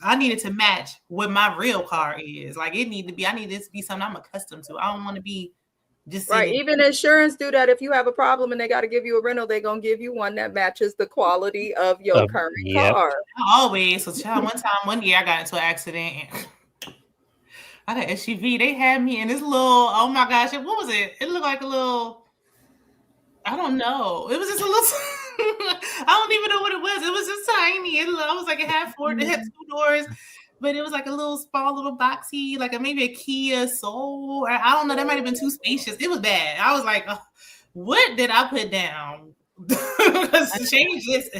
Speaker 1: I need it to match what my real car is. Like it need to be, I need this to be something I'm accustomed to. I don't want to be just
Speaker 3: Right.
Speaker 1: sitting.
Speaker 3: Even insurance do that. If you have a problem and they got to give you a rental, they're going to give you one that matches the quality of your current
Speaker 2: Yep.
Speaker 3: car.
Speaker 1: Always. So, child, one year I got into an accident. And I got SUV. They had me in this little, oh my gosh, what was it? It looked like a little, I don't know. It was just a little, I don't even know what it was. It was just tiny. I was like, it had 2 doors, but it was like a little small, little boxy, like maybe a Kia Soul. I don't know. That might have been too spacious. It was bad. I was like, what did I put down? Change this.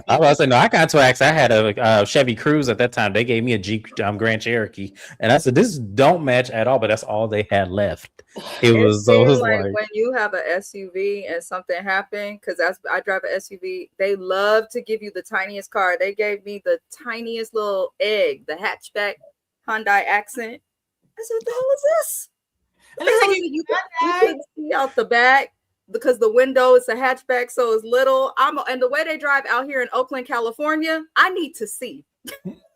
Speaker 2: I was saying, no, I got into an accident. I had a Chevy Cruze at that time. They gave me a Jeep Grand Cherokee, and I said, "This don't match at all." But that's all they had left. It was
Speaker 3: like when you have an SUV and something happened, because I drive an SUV. They love to give you the tiniest car. They gave me the tiniest little egg, the hatchback Hyundai Accent. I said, "What the hell is this?" You couldn't see out the back. Because the window is a hatchback, so it's little. And the way they drive out here in Oakland, California, I need to see.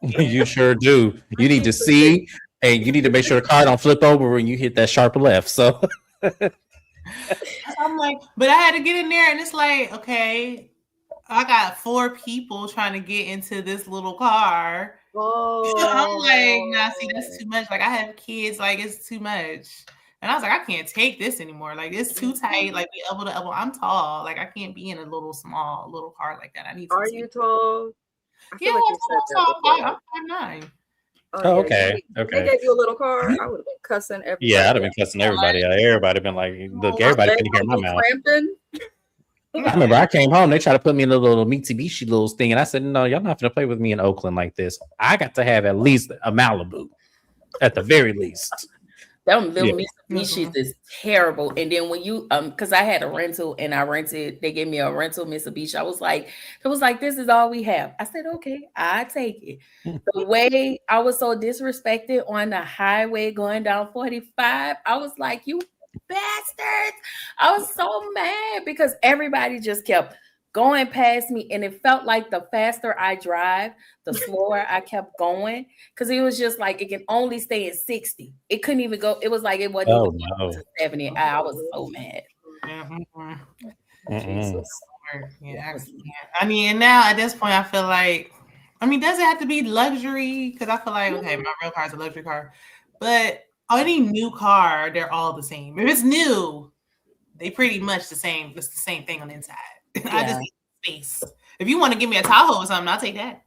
Speaker 2: You sure do. You need to see, and you need to make sure the car don't flip over when you hit that sharp left. So
Speaker 1: I'm like, but I had to get in there, and it's like, okay, I got 4 people trying to get into this little car.
Speaker 3: Oh,
Speaker 1: I'm like, nah, see, that's too much. Like, I have kids, like, it's too much. And I was like, I can't take this anymore. Like, it's too tight. Like, we elbow to elbow. I'm tall. Like, I can't be in a little car like that. I need.
Speaker 3: Are you tall?
Speaker 1: Yeah, I'm tall. I'm 5'9".
Speaker 2: Oh, okay.
Speaker 3: They gave you a little car. I would have been cussing everybody.
Speaker 2: Yeah, I'd have been cussing everybody. Everybody been like, look, everybody can hear my mouth. I remember I came home. They tried to put me in a little Mitsubishi little thing, and I said, "No, y'all not gonna play with me in Oakland like this. I got to have at least a Malibu, at the very least."
Speaker 4: Them little Mitsubishis is terrible. And then when you because I had a rental and they gave me a rental Mitsubishi. It was like, this is all we have. I said, okay, I take it. The way I was so disrespected on the highway going down 45, I was like, you bastards. I was so mad because everybody just kept going past me, and it felt like the faster I drive, the slower I kept going, because it was just like it can only stay at 60. It couldn't even go. It was like it wasn't to 70. I was so mad.
Speaker 1: Jesus. Yeah, I mean, and now at this point, I feel like, I mean, does it have to be luxury? Because I feel like, okay, my real car is a luxury car, but any new car, they're all the same. If it's new, they pretty much the same. It's the same thing on the inside. Yeah. I just need space. If you want to give me a Tahoe or something, I'll take that.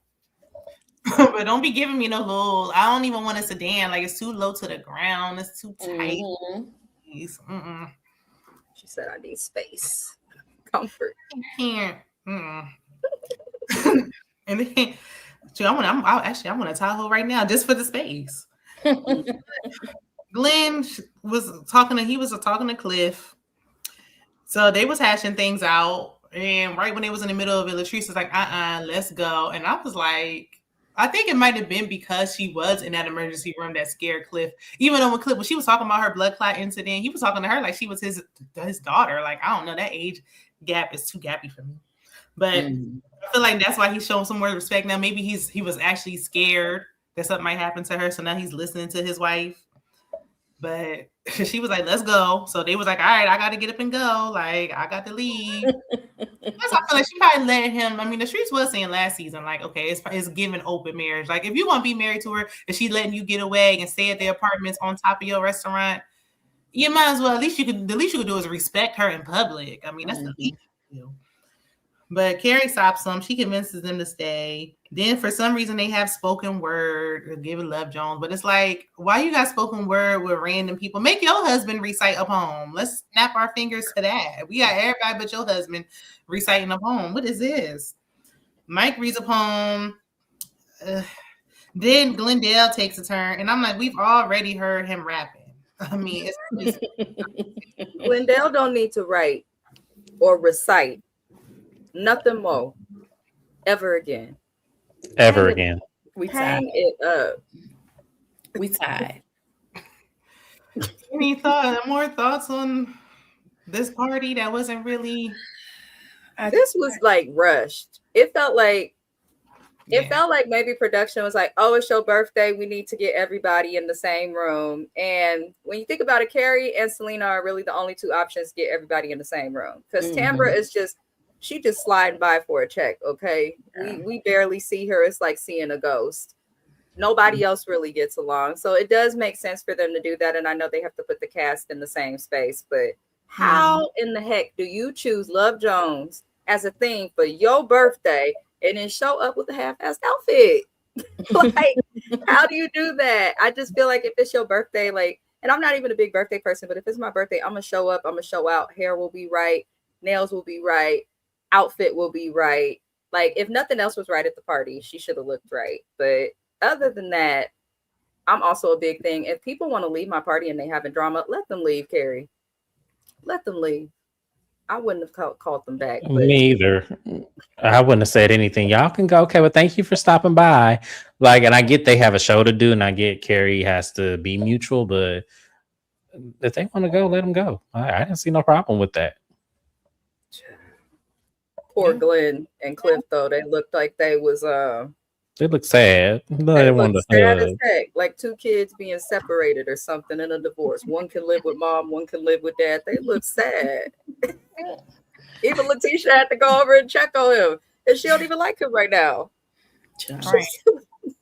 Speaker 1: But don't be giving me no little. I don't even want a sedan. Like, it's too low to the ground. It's too tight.
Speaker 3: Mm-hmm. She said, "I need space, comfort."
Speaker 1: I can't. And then, I want a Tahoe right now just for the space. Glenn was talking to Cliff. So they was hashing things out, and right when they was in the middle of it, Latrice was like, let's go. And I was like, I think it might have been because she was in that emergency room that scared Cliff. Even though when she was talking about her blood clot incident, he was talking to her like she was his daughter. Like, I don't know, that age gap is too gappy for me. But I feel like that's why he's showing some more respect now. Maybe he was actually scared that something might happen to her, so now he's listening to his wife. But she was like, let's go. So they was like, all right, I got to get up and go. Like, I got to leave. I feel like she probably let him. I mean, the streets was saying last season, like, okay, it's giving open marriage. Like, if you want to be married to her and she letting you get away and stay at the apartments on top of your restaurant, you might as well, the least you could do is respect her in public. I mean, that's the least you do. But Carrie stops them. She convinces them to stay. Then for some reason they have spoken word, give it Love Jones. But it's like, why you got spoken word with random people? Make your husband recite a poem. Let's snap our fingers to that. We got everybody but your husband reciting a poem. What is this? Mike reads a poem. Then Glendale takes a turn. And I'm like, we've already heard him rapping. I mean,
Speaker 3: Glendale don't need to write or recite. Nothing more. Ever again.
Speaker 2: Again.
Speaker 4: We
Speaker 3: hang
Speaker 4: tied.
Speaker 3: it up.
Speaker 4: We tied.
Speaker 1: More thoughts on this party that wasn't really?
Speaker 3: This was like rushed. It felt like maybe production was like, oh, it's your birthday. We need to get everybody in the same room. And when you think about it, Carrie and Selena are really the only two options to get everybody in the same room. Because Tambra is she just sliding by for a check. Okay. Yeah. We barely see her. It's like seeing a ghost. Nobody else really gets along. So it does make sense for them to do that. And I know they have to put the cast in the same space. But how in the heck do you choose Love Jones as a theme for your birthday and then show up with a half-assed outfit? Like, how do you do that? I just feel like if it's your birthday, like, and I'm not even a big birthday person, but if it's my birthday, I'm gonna show up, I'm gonna show out. Hair will be right, nails will be right, outfit will be right. Like, if nothing else was right at the party, she should have looked right. But other than that, I'm also a big thing. If people want to leave my party and they having drama, let them leave, Carrie. Let them leave. I wouldn't have called them back. But...
Speaker 2: Me either. I wouldn't have said anything. Y'all can go. Okay, well, thank you for stopping by. Like, and I get they have a show to do, and I get Carrie has to be mutual, but if they want to go, let them go. I didn't see no problem with that.
Speaker 3: Poor Glenn and Cliff, though, they looked like they was
Speaker 2: They look sad. They
Speaker 3: look sad as heck, like two kids being separated or something in a divorce. One can live with mom, one can live with dad. They look sad. Even Letitia had to go over and check on him, and she don't even like him right now.
Speaker 1: Right.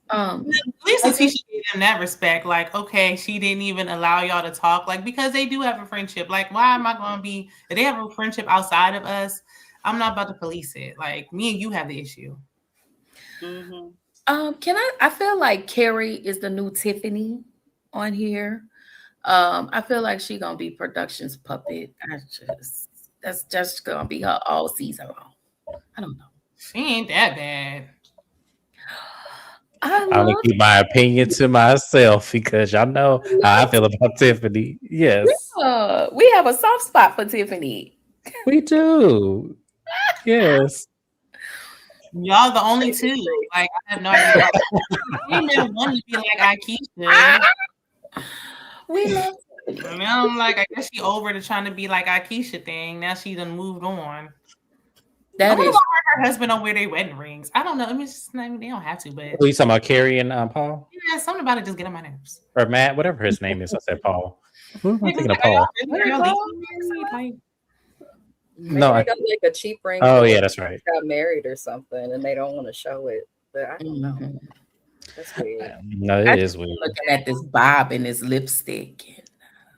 Speaker 1: At least Letitia gave them that respect. Like, okay, she didn't even allow y'all to talk, like, because they do have a friendship. Like, why am I going to be? If they have a friendship outside of us, I'm not about to police it. Like, me and you have the issue.
Speaker 4: Mm-hmm. I feel like Carrie is the new Tiffany on here. I feel like she's gonna be production's puppet. That's just gonna be her all season long. I don't know.
Speaker 1: She ain't that bad.
Speaker 2: I'm gonna keep my opinion to myself because y'all know how I feel about Tiffany. Yes.
Speaker 4: We have a soft spot for Tiffany.
Speaker 2: We do. Yes.
Speaker 1: Y'all the only two. Like, I have no idea. I never wanted to be like Akeisha.
Speaker 4: We love
Speaker 1: it. I mean, I'm like, I guess she over the trying to be like Akeisha thing. Now she done moved on. That is her husband don't wear their wedding rings. I don't know. I mean, they don't have to, but
Speaker 2: are you talking about Carrie and Paul?
Speaker 1: Yeah, something about it just get on my nerves.
Speaker 2: Or Matt, whatever his name is. I said Paul. Who am I thinking of Paul?
Speaker 3: No, I got like a cheap ring.
Speaker 2: Oh yeah, that's right.
Speaker 3: Got married or something, and they don't want to show it. But I don't know. That's weird.
Speaker 2: No, it is weird.
Speaker 4: Looking at this bob and his lipstick.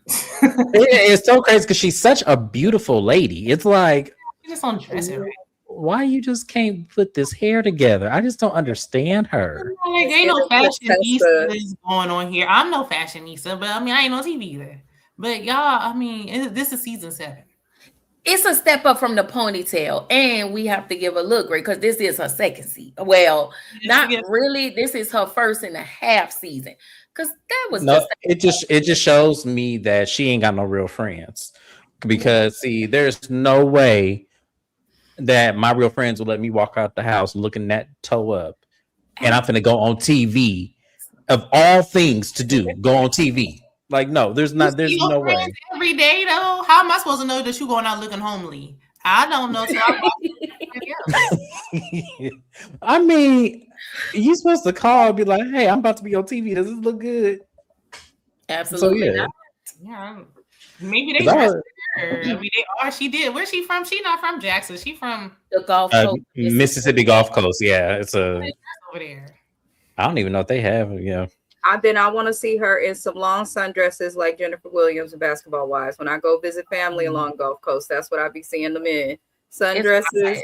Speaker 2: It's so crazy because she's such a beautiful lady. It's like
Speaker 1: you just don't dress it right.
Speaker 2: Why you just can't put this hair together? I just don't understand her.
Speaker 1: Like, ain't no fashionista going on here. I'm no fashionista, but I mean, I ain't on TV either. But y'all, I mean, this is season 7.
Speaker 4: It's a step up from the ponytail, and we have to give a look great because this is her second season. Well, not really. This is her 1.5 season. Because that was
Speaker 2: it just shows me that she ain't got no real friends. Because see, there's no way that my real friends will let me walk out the house looking that toe up, and I'm finna go on TV. Of all things to do, go on TV. Like, no, there's no way.
Speaker 1: Every day, though, how am I supposed to know that you're going out looking homely? I don't know. So
Speaker 2: I mean, you're supposed to call and be like, "Hey, I'm about to be on TV. Does this look good?"
Speaker 4: Absolutely.
Speaker 1: So, yeah. Maybe they dressed her. I mean, they are. She did. Where's she from? She's not from Jackson. She's from
Speaker 4: the Gulf Coast,
Speaker 2: Mississippi Gulf Coast. Yeah, it's
Speaker 1: over there.
Speaker 2: I don't even know if they have. Yeah.
Speaker 3: Then I want to see her in some long sundresses like Jennifer Williams and Basketball Wives. When I go visit family along Gulf Coast, that's what I be seeing them in. Sundresses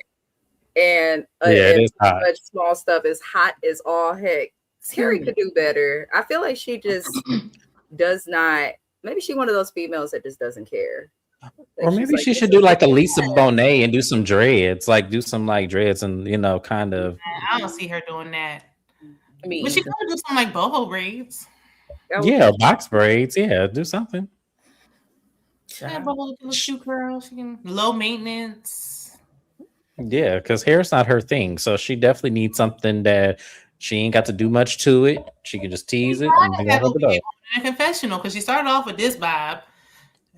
Speaker 3: and much small stuff. Is hot as all heck. Terry could do better. I feel like she just does not. Maybe she's one of those females that just doesn't care.
Speaker 2: Or maybe she should do like a Lisa Bonet and do some dreads. Like do some like dreads and kind of.
Speaker 1: I don't see her doing that. But she could do some like boho braids.
Speaker 2: Yeah, box braids. Yeah, do something.
Speaker 1: Yeah, boho shoe curls. She can low maintenance.
Speaker 2: Yeah, because hair's not her thing, so she definitely needs something that She ain't got to do much to it. She can just tease it and be on her door.
Speaker 1: In a confessional, because she started off with this vibe,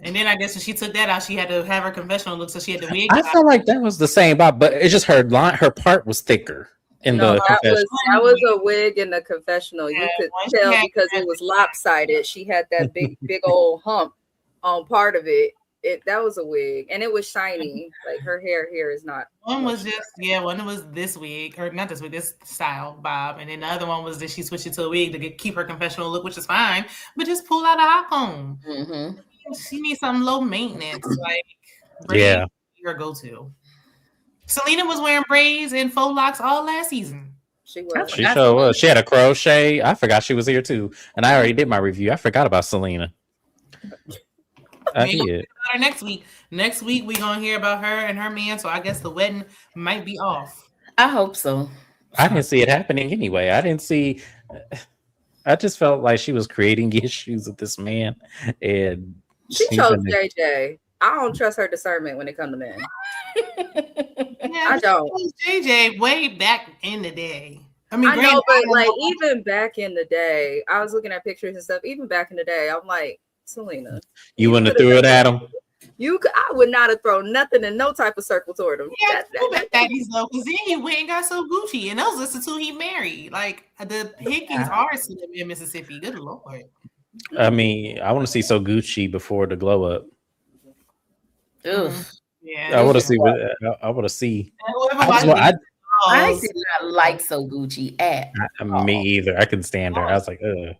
Speaker 1: and then I guess when she took that out, she had to have her confessional look, so she had the wig.
Speaker 2: I felt like that was the same vibe, but it's just her part was thicker in the confessional.
Speaker 3: That was a wig in the confessional. You could tell because it was lopsided. She had that big old hump on part of it. That was a wig, and it was shiny. Like her hair here is not.
Speaker 1: One was one was this wig, or not this wig, this style vibe, and then the other one was that she switched it to a wig to keep her confessional look, which is fine, but just pull out a hot comb.
Speaker 4: Mm-hmm.
Speaker 1: She needs some low maintenance, like her go-to. Selena was wearing braids and faux locks all last season.
Speaker 3: She was.
Speaker 2: She sure was. She had a crochet. I forgot she was here too, and I already did my review. I forgot about Selena. I did.
Speaker 1: Her next week. Next week we're gonna hear about her and her man. So I guess the wedding might be off.
Speaker 4: I hope so.
Speaker 2: I didn't see it happening anyway. I just felt like she was creating issues with this man, and
Speaker 3: she chose JJ. I don't trust her discernment when it comes to men. I don't.
Speaker 1: JJ way back in the day.
Speaker 3: I know, but like even back in the day, I was looking at pictures and stuff. Even back in the day, I'm like, Selena,
Speaker 2: you wouldn't have threw it at him.
Speaker 3: I would not have thrown nothing in no type of circle toward him.
Speaker 1: Yeah, because then he went and got so Gucci, and those are the two he married. Like the Higgins are still in Mississippi. Good Lord.
Speaker 2: I mean, I want to see So Gucci before the glow up.
Speaker 4: Ugh.
Speaker 2: Yeah, I want to see. I want to see.
Speaker 4: I did not like So Gucci at
Speaker 2: me either. I couldn't stand her. I was like, ugh.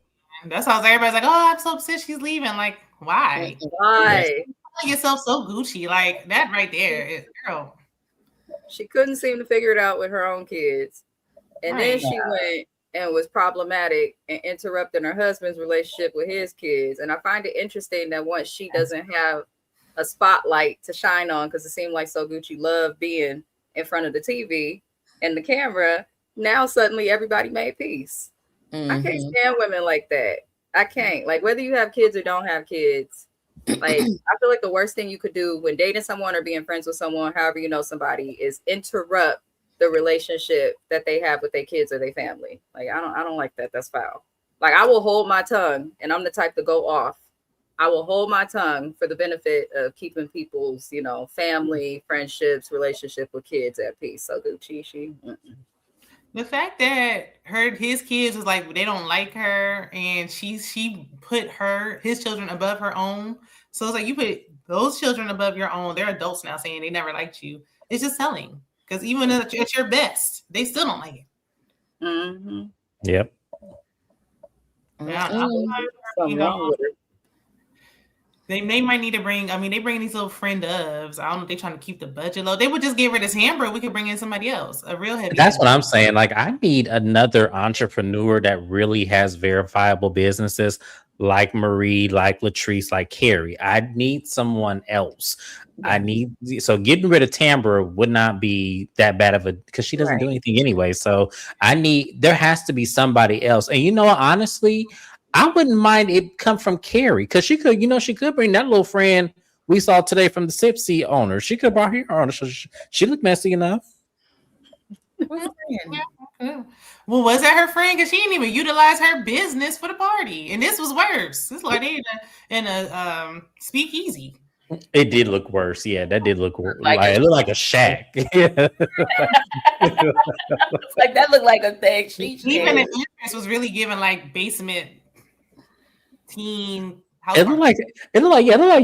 Speaker 1: That's how everybody's like, oh, I'm so upset she's leaving. Like, why?
Speaker 3: Why?
Speaker 1: Yourself so Gucci, like that right there, girl.
Speaker 3: She couldn't seem to figure it out with her own kids, and then she went and was problematic and interrupting her husband's relationship with his kids. And I find it interesting that once she doesn't have a spotlight to shine on, because it seemed like So Gucci loved being in front of the TV and the camera, now suddenly everybody made peace. Mm-hmm. I can't stand women like that. I can't. Like, whether you have kids or don't have kids, like, I feel like the worst thing you could do when dating someone or being friends with someone, however you know somebody, is interrupt the relationship that they have with their kids or their family. Like, I don't like that. That's foul. Like, I will hold my tongue, and I'm the type to go off. I will hold my tongue for the benefit of keeping people's, family, friendships, relationship with kids at peace. So Gucci,
Speaker 1: The fact that his kids was like, they don't like her, and she put his children above her own. So it's like, you put those children above your own. They're adults now saying they never liked you. It's just telling, because even at your best, they still don't like it.
Speaker 3: Mm-hmm.
Speaker 2: Yep.
Speaker 1: Yeah, They might need to bring. I mean, they bring these little friend ofs. I don't know if they're trying to keep the budget low. They would just get rid of Amber. We could bring in somebody else, a real heavy.
Speaker 2: That's what I'm saying. Like, I need another entrepreneur that really has verifiable businesses, like Marie, like Latrice, like Carrie. I need someone else. So getting rid of Tambra would not be that bad of a, because she doesn't do anything anyway. So there has to be somebody else. And honestly, I wouldn't mind it come from Carrie, because she could bring that little friend we saw today from the Sipsy owner. She could bring her owner. So she looked messy enough.
Speaker 1: Well, was that her friend? Because she didn't even utilize her business for the party, and this was worse. This is like they in a speakeasy.
Speaker 2: It did look worse. Yeah, that did look worse. It looked like a shack. Like
Speaker 4: that looked like a thing.
Speaker 1: Even the entrance was really giving like basement teen.
Speaker 2: It looked like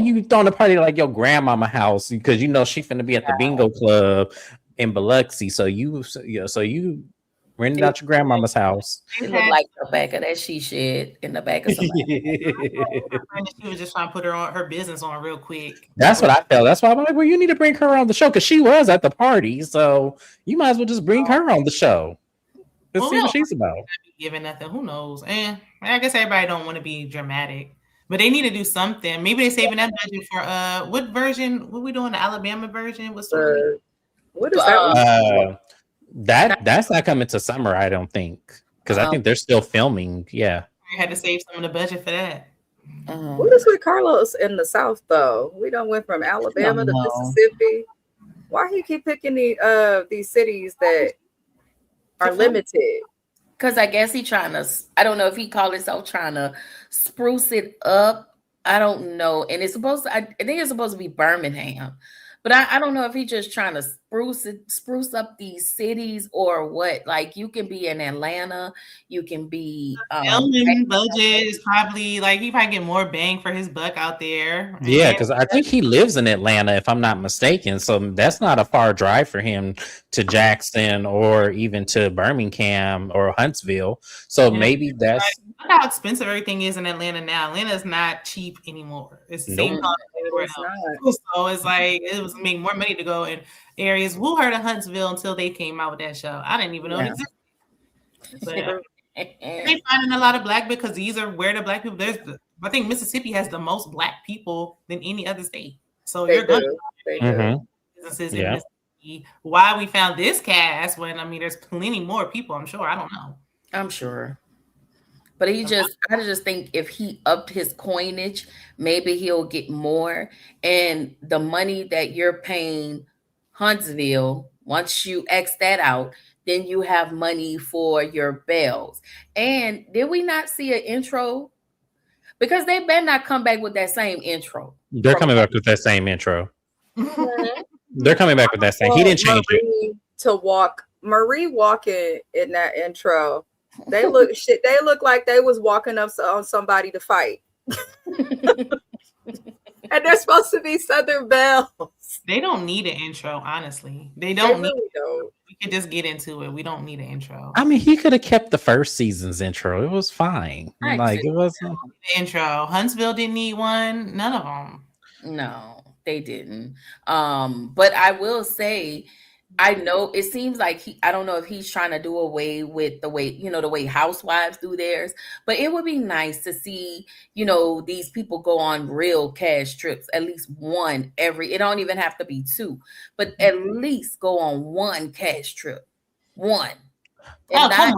Speaker 2: you throwing a party like your grandmama house, because she finna be at the bingo club in Biloxi. So you rented out your grandmama's house.
Speaker 4: It looked like the back of that she shed in the back of somebody.
Speaker 1: She was just trying to put her business on real quick.
Speaker 2: That's what I felt. That's why I'm like, well, you need to bring her on the show, because she was at the party. So you might as well just bring her on the show. Let's see what she's about.
Speaker 1: Giving nothing. Who knows? And I guess everybody don't want to be dramatic, but they need to do something. Maybe they're saving that budget for what version? What we doing? The Alabama version? What's
Speaker 3: what is that?
Speaker 2: That's not coming to summer, I don't think, because I think they're still filming. Yeah,
Speaker 1: we had to save some of the budget for that.
Speaker 3: What is with Carlos in the South though? We done went from Alabama to Mississippi. Why he keep picking these cities that are limited?
Speaker 4: Because I guess he trying to, I don't know if he called himself trying to spruce it up. I don't know. And it's supposed to, I think it's supposed to be Birmingham. But I don't know if he just trying to spruce up these cities or what. Like you can be in Atlanta, you can be
Speaker 1: Filming budget is probably like he probably get more bang for his buck out there.
Speaker 2: Yeah, because I think he lives in Atlanta, if I'm not mistaken. So that's not a far drive for him to Jackson or even to Birmingham or Huntsville. So maybe that's
Speaker 1: look how expensive everything is in Atlanta now. Atlanta is not cheap anymore. It's the same cost everywhere else. So it's like it was make more money to go in areas. Who heard of Huntsville until they came out with that show? I didn't even know it existed. But they finding a lot of black because these are where the black people. I think Mississippi has the most black people than any other state. So you're going to businesses in Mississippi. Why we found this cast when there's plenty more people. I'm sure. I don't know.
Speaker 4: I'm sure. But I just think if he upped his coinage, maybe he'll get more. And the money that you're paying Huntsville, once you X that out, then you have money for your Bells. And did we not see an intro? Because they better not come back with that same intro.
Speaker 2: They're coming back with that same intro. They're coming back with that same. He didn't change it.
Speaker 3: Marie walking in that intro. They look shit. They look like they was walking up on somebody to fight. And they're supposed to be Southern Bells.
Speaker 1: They don't need an intro, honestly. They don't. We can just get into it. We don't need an intro.
Speaker 2: I mean, he could have kept the first season's intro. It was fine. Like it wasn't
Speaker 1: intro. Huntsville didn't need one. None of them.
Speaker 4: No, they didn't. But I will say, I know it seems like I don't know if he's trying to do away with the way housewives do theirs, but it would be nice to see, these people go on real cash trips, at least one it don't even have to be two, but at least go on one cash trip. One.
Speaker 1: Come on.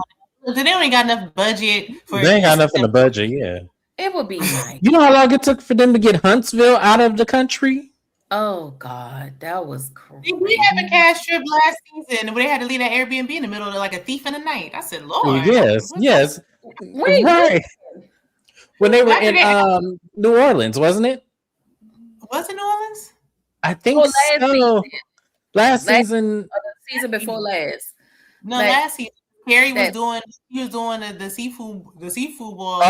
Speaker 1: They ain't got enough budget for
Speaker 2: They ain't got enough in the budget, yeah.
Speaker 4: It would be nice.
Speaker 2: You know how long it took for them to get Huntsville out of the country?
Speaker 4: Oh God, that was crazy.
Speaker 1: We had a cash trip last season where they had to leave that Airbnb in the middle of like a thief in the night. I said, Lord.
Speaker 2: Yes.
Speaker 4: Wait,
Speaker 2: right. When they were in New Orleans, wasn't it?
Speaker 1: Was it New Orleans?
Speaker 2: I think so. Last season.
Speaker 4: Season before last.
Speaker 1: No, last season. Harry was doing the seafood boil.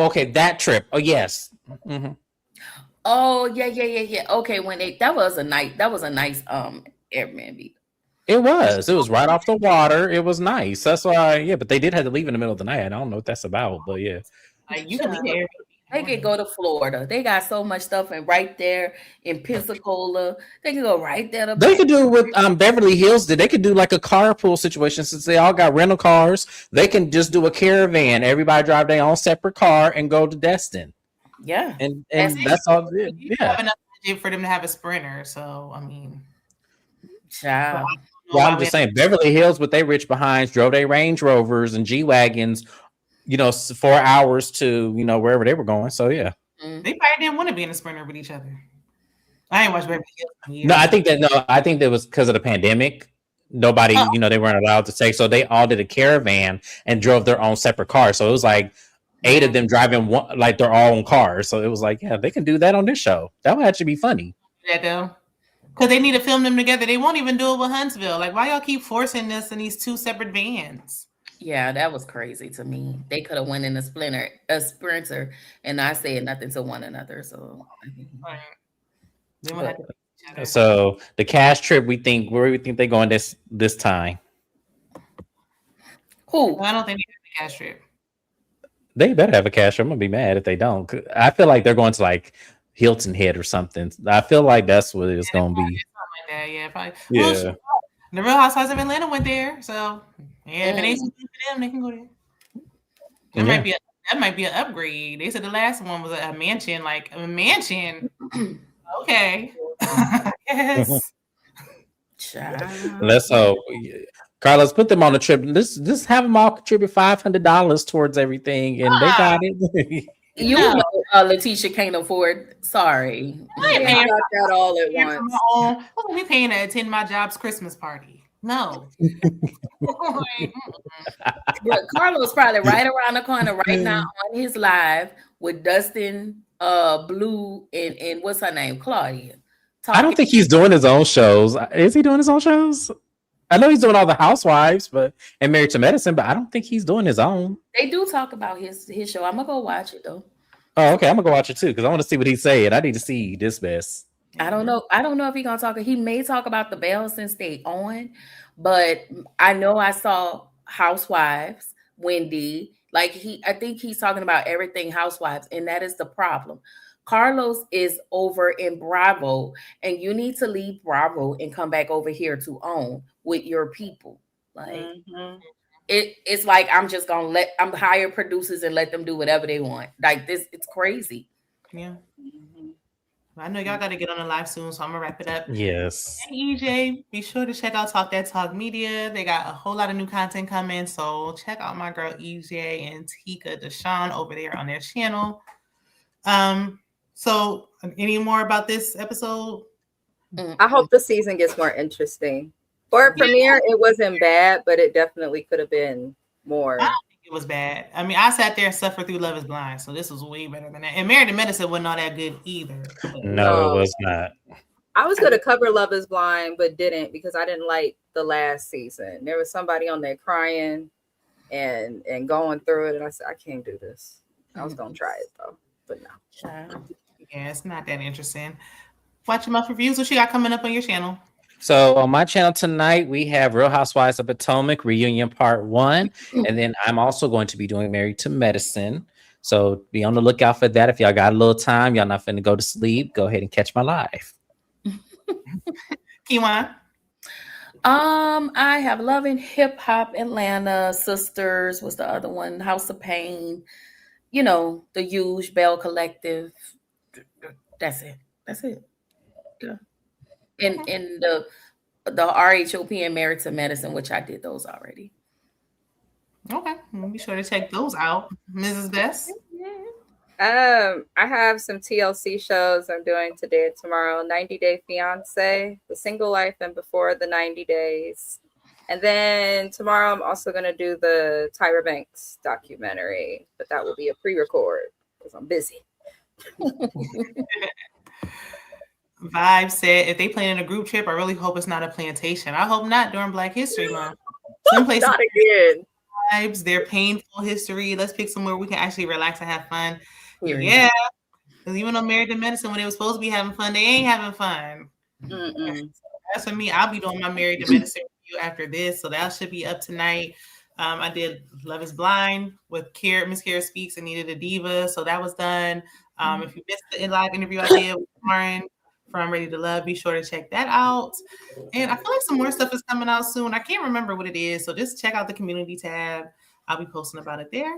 Speaker 2: Okay, that trip. Oh yes. Mm-hmm.
Speaker 4: Oh yeah. Okay, that was a nice Airbnb.
Speaker 2: It was right off the water. It was nice. That's why, but they did have to leave in the middle of the night. I don't know what that's about, but yeah.
Speaker 1: You can leave the Airbnb.
Speaker 4: They could go to Florida. They got so much stuff right there in Pensacola. They could go right there.
Speaker 2: They could do what Beverly Hills did. They could do like a carpool situation since they all got rental cars. They can just do a caravan. Everybody drive their own separate car and go to Destin.
Speaker 4: Yeah,
Speaker 2: and that's all it is.
Speaker 1: Yeah, have enough budget for them to have a Sprinter. So I mean,
Speaker 4: child.
Speaker 2: Well, I'm just saying, Beverly Hills with their rich behinds drove their Range Rovers and G Wagons, 4 hours to wherever they were going. So yeah,
Speaker 1: they probably didn't want to be in a Sprinter with each other. I ain't watched Beverly Hills.
Speaker 2: No, I think that was because of the pandemic. Nobody, they weren't allowed to take, so they all did a caravan and drove their own separate cars. So it was like 8 of them driving their own cars. So it was like, yeah, they can do that on this show. That would actually be funny.
Speaker 1: Yeah, though. Because they need to film them together. They won't even do it with Huntsville. Like, why y'all keep forcing this in these 2 separate vans?
Speaker 4: Yeah, that was crazy to me. They could have went in a Sprinter, and not said nothing to one another. So,
Speaker 2: so the cash trip, where do we think they're going this time?
Speaker 4: Who?
Speaker 1: Well, I don't think they have a cash trip.
Speaker 2: They better have a cash trip. I'm gonna be mad if they don't. I feel like they're going to like Hilton Head or something. I feel like that's what it's gonna be.
Speaker 1: Like that, yeah, probably.
Speaker 2: Yeah.
Speaker 1: Well, the Real Housewives of Atlanta went there, so if it ain't something for them, they can go there. That might be an upgrade. They said the last one was a mansion, like a mansion. Okay. Yes.
Speaker 2: Let's hope. Carlos, put them on the trip. Just have them all contribute $500 towards everything, and they got it.
Speaker 4: Letitia can't afford. Sorry,
Speaker 3: I got that all at once.
Speaker 1: We paying to attend my job's Christmas party. No.
Speaker 4: But Carlos probably right around the corner right now on his live with Dustin, Blue, and what's her name, Claudia.
Speaker 2: I don't think he's doing his own shows. Is he doing his own shows? I know he's doing all the Housewives, and Married to Medicine, but I don't think he's doing his own.
Speaker 4: They do talk about his show. I'm gonna go watch it though.
Speaker 2: Oh, okay. I'm gonna go watch it too because I want to see what he's saying. I need to see this mess.
Speaker 4: I don't know. I don't know if he's gonna talk. He may talk about the Belle since they on, but I know I saw Housewives, Wendy. I think he's talking about everything Housewives, and that is the problem. Carlos is over in Bravo, and you need to leave Bravo and come back over here to OWN with your people. Like it's like I'm just gonna hire producers and let them do whatever they want. Like this, it's crazy.
Speaker 1: Yeah. I know y'all got to get on the live soon, so I'm gonna wrap it up.
Speaker 2: Yes.
Speaker 1: Hey, EJ, be sure to check out Talk That Talk Media. They got a whole lot of new content coming, so check out my girl EJ and Tika Deshawn over there on their channel. So any more about this episode?
Speaker 3: I hope the season gets more interesting. For a premiere, it wasn't bad, but it definitely could have been more.
Speaker 1: I don't think it was bad. I mean, I sat there and suffered through Love is Blind, so this was way better than that. And Married to Medicine wasn't all that good either.
Speaker 2: No, it was not.
Speaker 3: I was going to cover Love is Blind, but didn't because I didn't like the last season. There was somebody on there crying and going through it, and I said, I can't do this. I was going to try it, though, but no.
Speaker 1: Yeah, it's not that interesting. Watch your mouth reviews. What you got coming up on your channel?
Speaker 2: So on my channel tonight, we have Real Housewives of Potomac Reunion Part 1. And then I'm also going to be doing Married to Medicine. So be on the lookout for that. If y'all got a little time, y'all not finna go to sleep, go ahead and catch my live.
Speaker 1: Kiwan?
Speaker 4: I have Love and Hip Hop Atlanta, Sisters was the other one, House of Pain, you know, the Huge Belle Collective. That's it. Yeah. And the RHOP and Married to Medicine, which I did those already.
Speaker 1: Okay, we'll be sure to check those out. Mrs. Bess?
Speaker 3: I have some TLC shows I'm doing today and tomorrow. 90 Day Fiance, The Single Life and Before the 90 Days. And then tomorrow I'm also going to do the Tyra Banks documentary, but that will be a pre-record because I'm busy.
Speaker 1: Vibe said, if they plan in a group trip, I really hope it's not a plantation. I hope not during Black History Month. Some places
Speaker 3: Not again.
Speaker 1: Vibes, their painful history. Let's pick somewhere we can actually relax and have fun.
Speaker 4: Period.
Speaker 1: Yeah. Because even though Married to Medicine, when they were supposed to be having fun, they ain't having fun. As for me, I'll be doing my Married to Medicine review after this. So that should be up tonight. I did Love is Blind with Miss Kara Speaks and Needed a Diva. So that was done. If you missed the live interview I did with Lauren from Ready to Love, be sure to check that out. And I feel like some more stuff is coming out soon. I can't remember what it is. So just check out the community tab. I'll be posting about it there.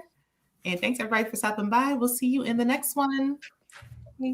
Speaker 1: And thanks everybody for stopping by. We'll see you in the next one.
Speaker 3: Bye.